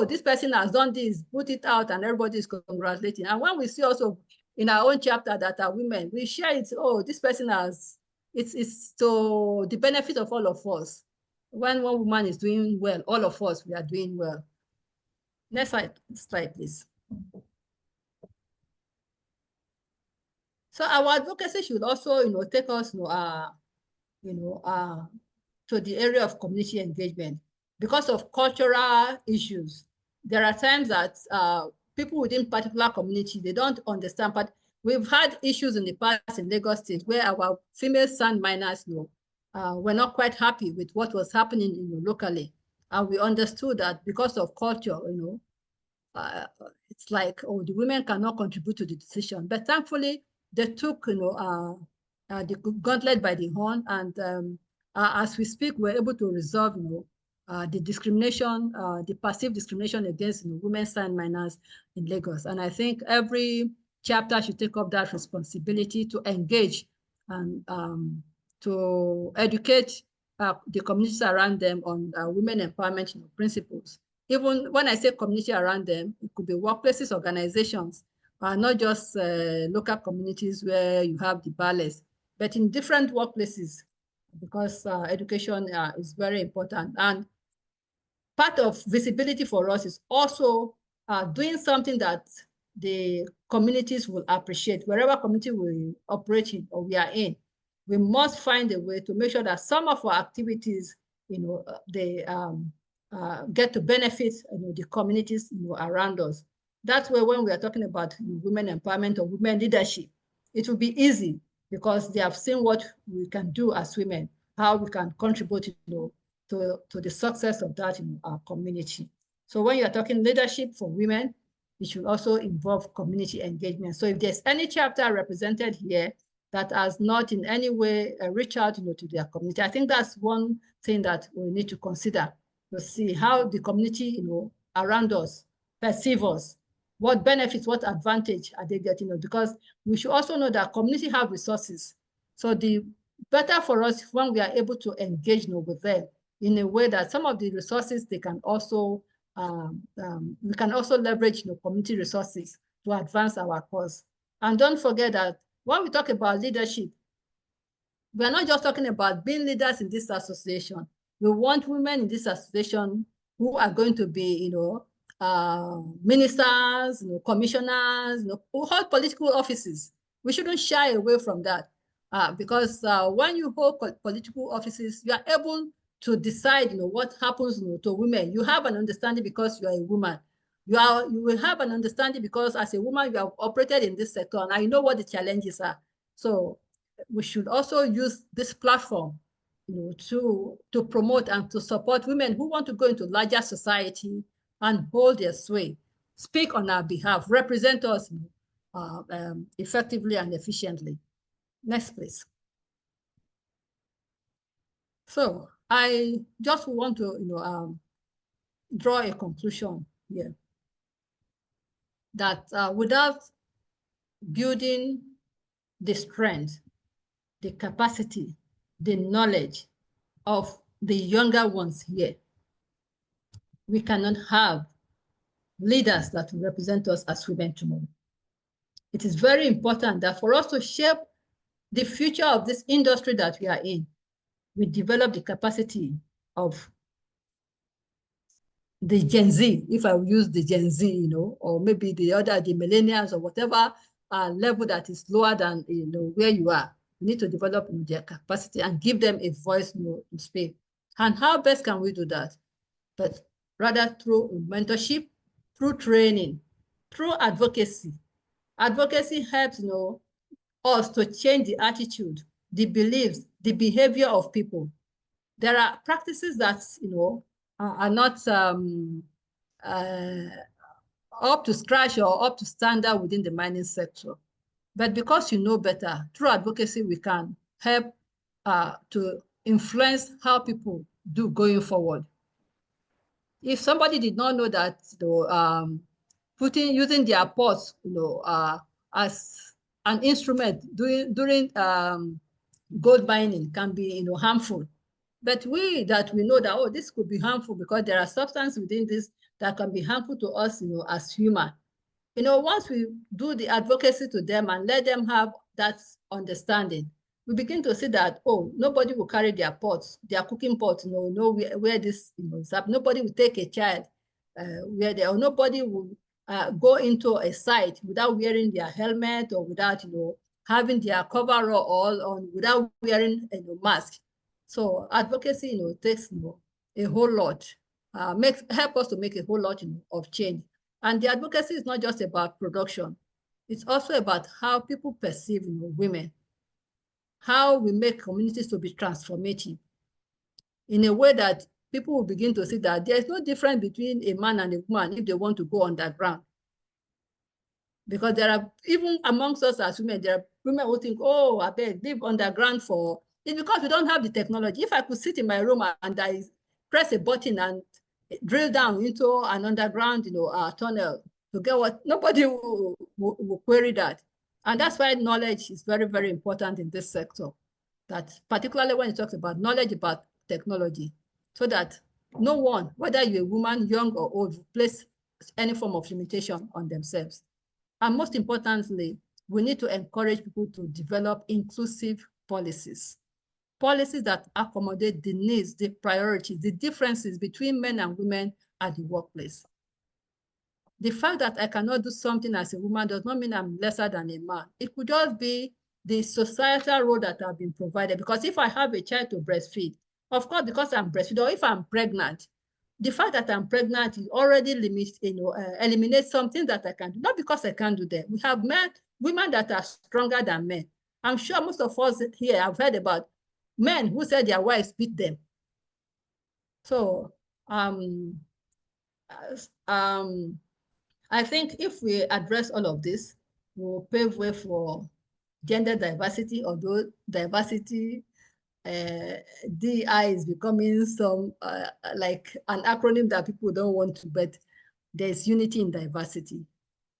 this person has done this, put it out, and everybody is congratulating. And when we see also in our own chapter that are women, we share it, this person has, it's to the benefit of all of us. When one woman is doing well, all of us, we are doing well. Next slide, please. So our advocacy should also, take us, to the area of community engagement. Because of cultural issues, there are times that people within particular community, they don't understand, but we've had issues in the past in Lagos State where our female sand miners, were not quite happy with what was happening, locally. And we understood that because of culture, it's like, the women cannot contribute to the decision. But thankfully, they took, the gauntlet by the horn, and as we speak, we're able to resolve, the discrimination, the passive discrimination against women sand miners in Lagos. And I think every chapter should take up that responsibility to engage and to educate the communities around them on women empowerment principles. Even when I say community around them, it could be workplaces, organizations, not just local communities where you have the ballets, but in different workplaces, because education is very important. And part of visibility for us is also doing something that the communities will appreciate. Wherever community we operate in or we are in, we must find a way to make sure that some of our activities, they get to benefit the communities around us. That's where when we are talking about women empowerment or women leadership, it will be easy because they have seen what we can do as women, how we can contribute to the success of that in our community. So when you're talking leadership for women, it should also involve community engagement. So if there's any chapter represented here that has not in any way reached out to their community, I think that's one thing that we need to consider to see how the community around us perceive us. What benefits, what advantage are they getting? Because we should also know that community have resources. So the better for us when we are able to engage with them in a way that some of the resources they can also, we can also leverage community resources to advance our cause. And don't forget that when we talk about leadership, we're not just talking about being leaders in this association. We want women in this association who are going to be, ministers, commissioners, who hold political offices. We shouldn't shy away from that because when you hold political offices, you are able to decide, what happens to women. You have an understanding because you are a woman. You will have an understanding because as a woman, you have operated in this sector and I know what the challenges are. So we should also use this platform to promote and to support women who want to go into larger society and hold their sway, speak on our behalf, represent us effectively and efficiently. Next, please. So I just want to draw a conclusion here that without building the strength, the capacity, the knowledge of the younger ones here, we cannot have leaders that will represent us as women tomorrow. It is very important that for us to shape the future of this industry that we are in, we develop the capacity of the Gen Z, if I use the Gen Z, or maybe the millennials or whatever level that is lower than, where you are. You need to develop their capacity and give them a voice to speak. And how best can we do that? But rather through mentorship, through training, through advocacy. Advocacy helps, us to change the attitude, the beliefs, the behavior of people. There are practices that, are not up to scratch or up to standard within the mining sector. But because you know better, through advocacy, we can help to influence how people do going forward. If somebody did not know that, using their ports, as an instrument during gold mining can be, harmful. But we know that, oh, this could be harmful because there are substances within this that can be harmful to us, as human. Once we do the advocacy to them and let them have that understanding, we begin to see that, oh, nobody will carry their pots, their cooking pots, where this, nobody will take a child or nobody will go into a site without wearing their helmet or without, having their coverall all on, without wearing a mask. So advocacy, takes, a whole lot, help us to make a whole lot of change. And the advocacy is not just about production. It's also about how people perceive women, how we make communities to be transformative in a way that people will begin to see that there's no difference between a man and a woman if they want to go underground. Because there are, even amongst us as women, there are women who think, oh, I beg, live underground for, it's because we don't have the technology. If I could sit in my room and I press a button and drill down into an underground, tunnel to get what, nobody will query that. And that's why knowledge is very, very important in this sector. That particularly when it talks about knowledge about technology, so that no one, whether you're a woman, young or old, will place any form of limitation on themselves. And most importantly, we need to encourage people to develop inclusive policies. Policies that accommodate the needs, the priorities, the differences between men and women at the workplace. The fact that I cannot do something as a woman does not mean I'm lesser than a man. It could just be the societal role that I've been provided. Because if I have a child to breastfeed, of course, because I'm breastfeeding, or if I'm pregnant, the fact that I'm pregnant already limits, eliminates something that I can do. Not because I can't do that. We have women that are stronger than men. I'm sure most of us here have heard about men who said their wives beat them. So I think if we address all of this, we'll pave way for gender diversity, although diversity, DI is becoming some like an acronym that people don't want to, but there's unity in diversity.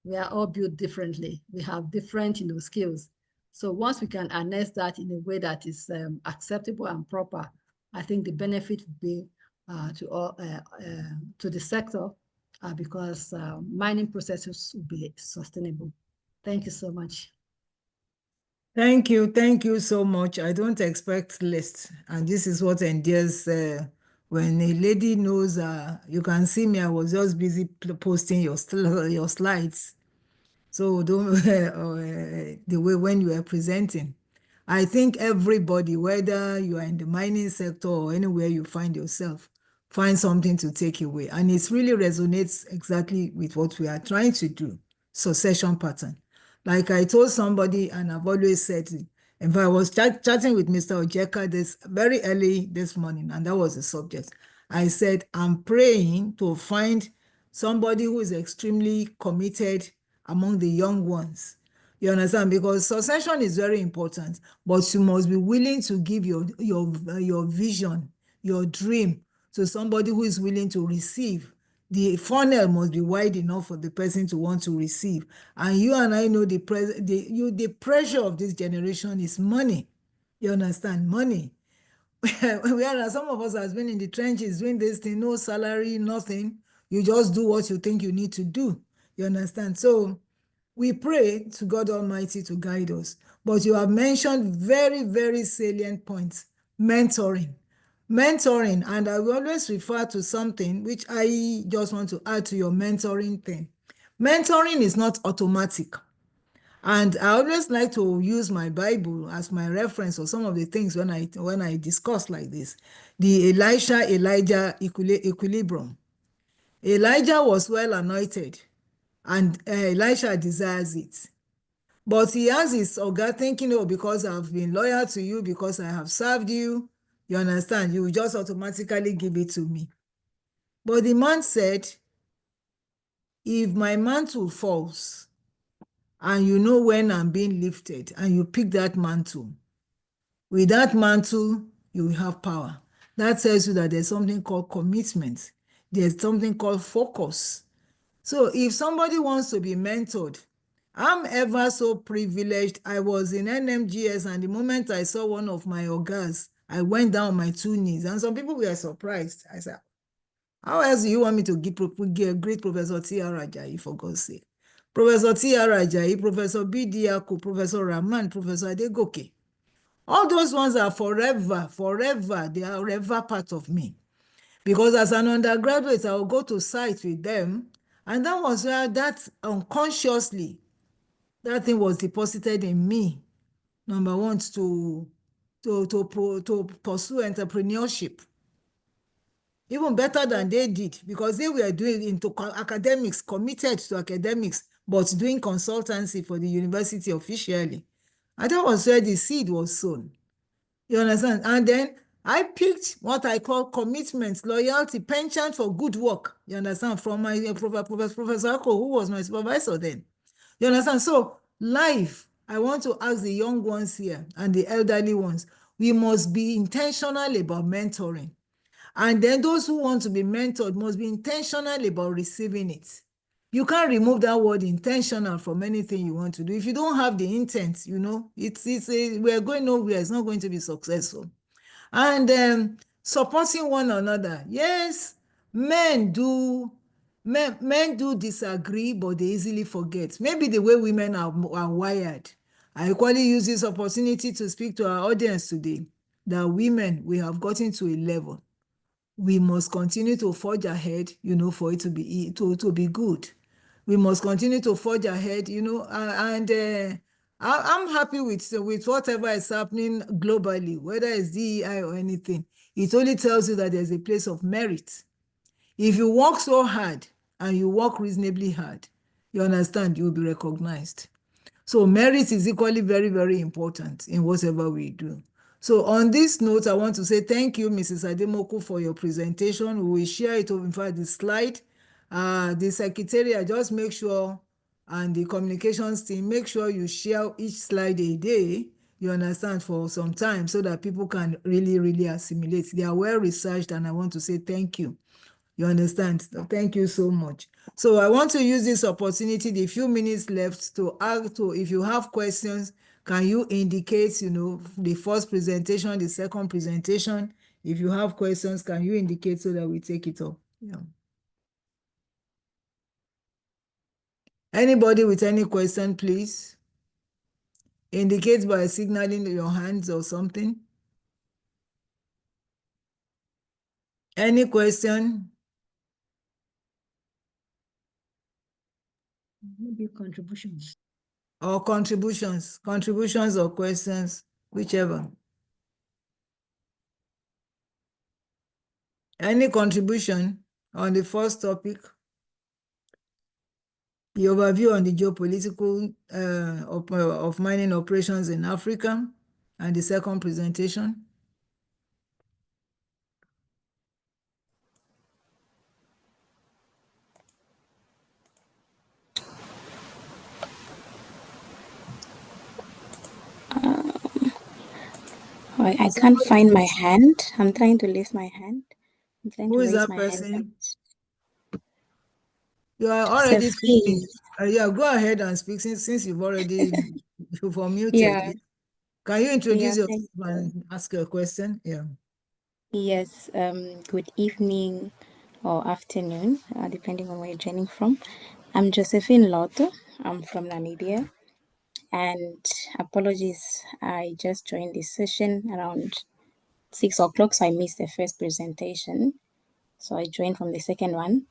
We are all built differently. We have different, skills. So once we can harness that in a way that is acceptable and proper, I think the benefit would be to the sector because mining processes will be sustainable. Thank you so much. Thank you so much. I don't expect less, and this is what endears When a lady knows, you can see me, I was just busy posting your slides. So don't the way when you are presenting. I think everybody, whether you are in the mining sector or anywhere you find yourself, find something to take away. And it really resonates exactly with what we are trying to do, succession pattern. Like I told somebody, and I've always said it, in fact, I was chatting with Mr. Ojeka this very early this morning, and that was the subject. I said, I'm praying to find somebody who is extremely committed among the young ones. You understand? Because succession is very important, but you must be willing to give your vision, your dream to somebody who is willing to receive. The funnel must be wide enough for the person to want to receive. And you and I know the pressure of this generation is money. You understand? Money. Whereas some of us has been in the trenches doing this thing, no salary, nothing. You just do what you think you need to do. You understand? So we pray to God Almighty to guide us. But you have mentioned very, very salient points. Mentoring. Mentoring, and I will always refer to something which I just want to add to your mentoring thing. Mentoring is not automatic. And I always like to use my Bible as my reference for some of the things when I discuss like this. The Elijah equilibrium. Elijah was well anointed, and Elisha desires it. But he has his oga thinking, oh, because I've been loyal to you, because I have served you, you understand, you will just automatically give it to me. But the man said, if my mantle falls, and you know when I'm being lifted, and you pick that mantle, with that mantle, you will have power. That tells you that there's something called commitment. There's something called focus. So if somebody wants to be mentored, I'm ever so privileged. I was in NMGS, and the moment I saw one of my ogas, I went down on my 2 knees, and some people were surprised. I said, how else do you want me to greet Professor T.R. Ajayi, for God's sake? Professor T.R. Ajayi, Professor B.D. Ako, Professor Rahman, Professor Adegoke. All those ones are forever, they are forever part of me. Because as an undergraduate, I will go to site with them, and that was where that unconsciously, that thing was deposited in me. Number one, to pursue entrepreneurship, even better than they did, because they were doing into academics, committed to academics, but doing consultancy for the university officially. And that was where the seed was sown. You understand? And then I picked what I call commitment, loyalty, penchant for good work. You understand? From my Professor Ako, who was my supervisor then. You understand? So life, I want to ask the young ones here and the elderly ones, we must be intentional about mentoring. And then those who want to be mentored must be intentional about receiving it. You can't remove that word intentional from anything you want to do. If you don't have the intent, we're going nowhere. It's not going to be successful. And supporting one another. Yes, men do disagree, but they easily forget. Maybe the way women are wired. I equally use this opportunity to speak to our audience today that women, we have gotten to a level. We must continue to forge ahead, for it to be good. We must continue to forge ahead, and I'm happy with whatever is happening globally, whether it's DEI or anything. It only tells you that there's a place of merit. If you work so hard and you work reasonably hard, you understand, you will be recognized. So merit is equally very, very important in whatever we do. So on this note, I want to say thank you, Mrs. Ademoku, for your presentation. We will share it, in fact, the slide. The secretariat, just make sure, and the communications team, make sure you share each slide a day, you understand, for some time, so that people can really, really assimilate. They are well researched, and I want to say thank you. You understand? So thank you so much. So I want to use this opportunity, the few minutes left, to ask if you have questions, can you indicate, the first presentation, the second presentation? If you have questions, can you indicate so that we take it up? Yeah. Anybody with any question, please? Indicate by signaling your hands or something. Any question? Maybe contributions. Or contributions or questions, whichever. Any contribution on the first topic? The overview on the geopolitical of mining operations in Africa, and the second presentation. I can't find my hand. I'm trying to raise my hand. I'm trying Who to is raise that my hand. person? You are already speaking. Yeah, go ahead and speak since you've unmuted. Yeah, Can you introduce yeah. yourself and ask your question? Yeah. Yes. Good evening or afternoon, depending on where you're joining from. I'm Josephine Lotto. I'm from Namibia. And apologies, I just joined this session around 6 o'clock, so I missed the first presentation. So I joined from the second one.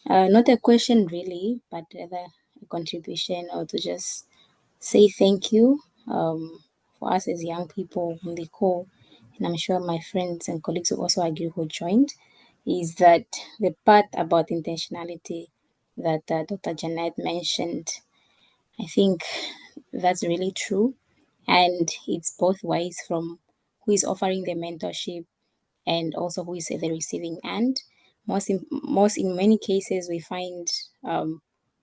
Not a question really, but rather a contribution or to just say thank you for us as young people on the call. And I'm sure my friends and colleagues who also agree who joined, is that the part about intentionality that Dr. Janet mentioned, I think that's really true. And it's both ways from who is offering the mentorship and also who is at the receiving end. Most in many cases, we find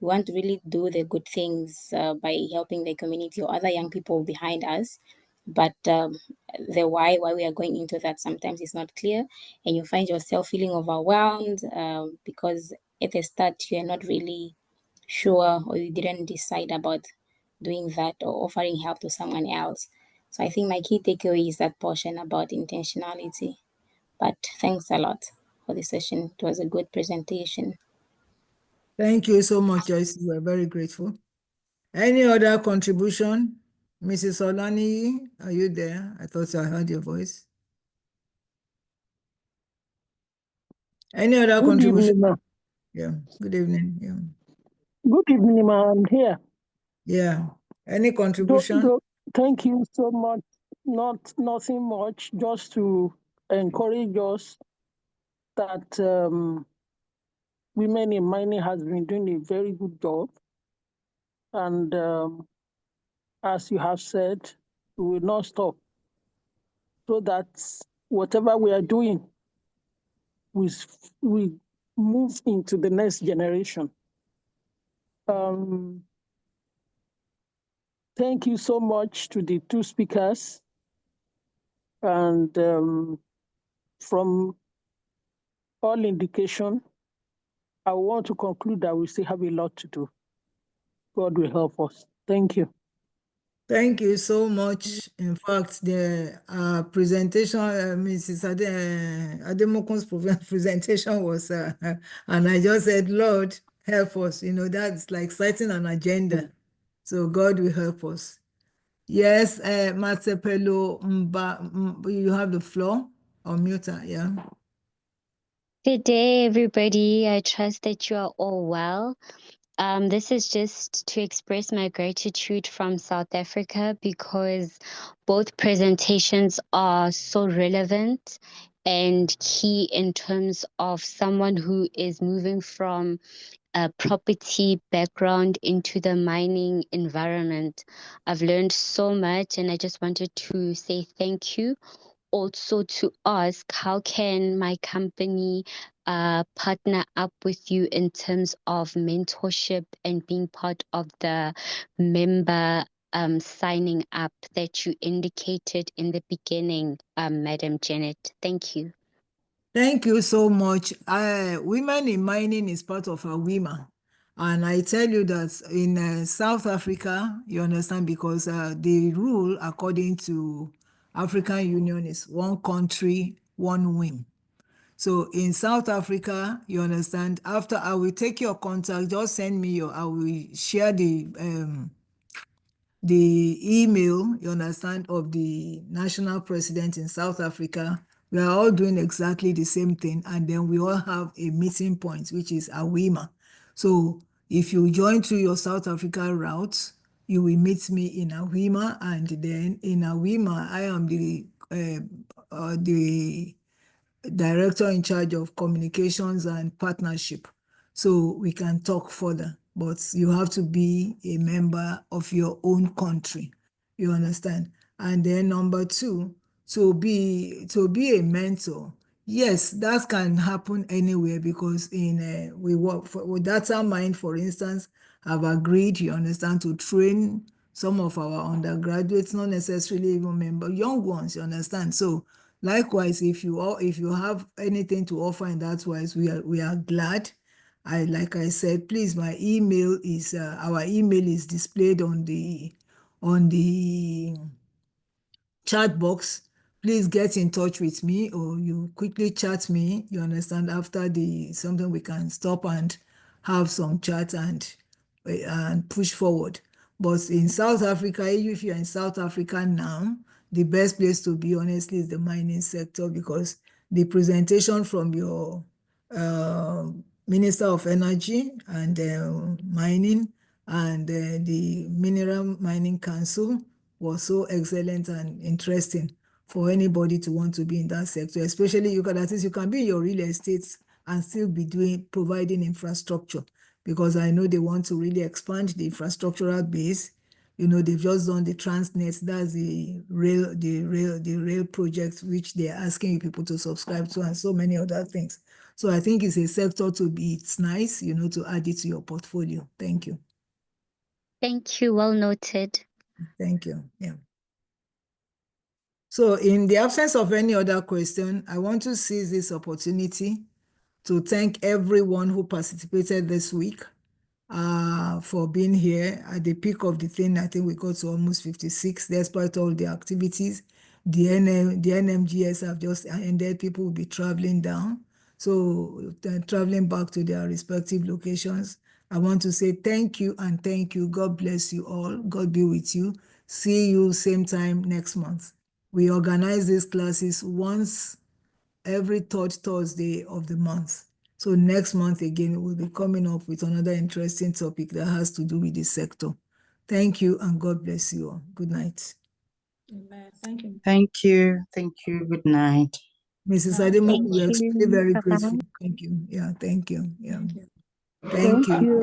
we want to really do the good things by helping the community or other young people behind us, but the why we are going into that sometimes is not clear, and you find yourself feeling overwhelmed because at the start you are not really sure or you didn't decide about doing that or offering help to someone else. So I think my key takeaway is that portion about intentionality. But thanks a lot for the session. It was a good presentation. Thank you so much, Joyce. We're very grateful. Any other contribution? Mrs. Olani, are you there? I thought I heard your voice. Any other Good contribution? evening, ma. Yeah. Good evening. Yeah. Good evening, ma. I'm here. Yeah. Any contribution? Thank you so much. Nothing much, just to encourage us that women in mining has been doing a very good job. And as you have said, we will not stop. So that whatever we are doing, we move into the next generation. Thank you so much to the two speakers. And from all indication, I want to conclude that we still have a lot to do. God will help us. Thank you. Thank you so much. In fact, the presentation, Mrs. Ademokun's presentation was, and I just said, Lord, help us. You know, that's like setting an agenda. So God will help us. Yes, Matsepelo, you have the floor. Unmute her, yeah. Good day, everybody. I trust that you are all well. This is just to express my gratitude from South Africa because both presentations are so relevant and key in terms of someone who is moving from a property background into the mining environment. I've learned so much and I just wanted to say thank you. Also to ask how can my company partner up with you in terms of mentorship and being part of the member signing up that you indicated in the beginning, Madam Janet. Thank you. Thank you so much. Women in mining is part of our women. And I tell you that in South Africa, you understand, because the rule according to African Union is one country, one win. So in South Africa, you understand, after I will take your contact, just send me I will share the email, you understand, of the national president in South Africa, We are all doing exactly the same thing, and then we all have a meeting point, which is AWIMA. So if you join through your South Africa route, you will meet me in AWIMA, and then in AWIMA, I am the director in charge of communications and partnership. So we can talk further, but you have to be a member of your own country. You understand? And then number two, to be a mentor. Yes, that can happen anywhere, because we work with Data Mind, for instance, have agreed, you understand, to train some of our undergraduates, not necessarily even young ones, you understand. So likewise, if you have anything to offer in that wise, we are glad. Like I said, please, my email is our email is displayed on the chat box. Please get in touch with me, or you quickly chat me, you understand, after something we can stop and have some chat and push forward. But in South Africa, if you're in South Africa now, the best place to be, honestly, is the mining sector, because the presentation from your Minister of Energy and Mining and the Mineral Mining Council was so excellent and interesting for anybody to want to be in that sector, especially you can be in your real estate and still be providing infrastructure, because I know they want to really expand the infrastructural base. They've just done the Transnet, that's the rail project, which they're asking people to subscribe to, and so many other things. So I think it's a sector it's nice, to add it to your portfolio. Thank you. Thank you. Well noted. Thank you. Yeah. So in the absence of any other question, I want to seize this opportunity to thank everyone who participated this week for being here. At the peak of the thing, I think we got to almost 56, despite all the activities. The NMGS have just ended. People will be traveling down. So traveling back to their respective locations. I want to say thank you and thank you. God bless you all. God be with you. See you same time next month. We organize these classes once every third Thursday of the month. So next month again, we'll be coming up with another interesting topic that has to do with this sector. Thank you and God bless you all. Good night. Amen. Thank you. Thank you. Thank you. Good night. Mrs. Bye. Ademo, Thank we are you. very Bye-bye. grateful. Thank you. Yeah, thank you. Yeah. Thank you. Thank you.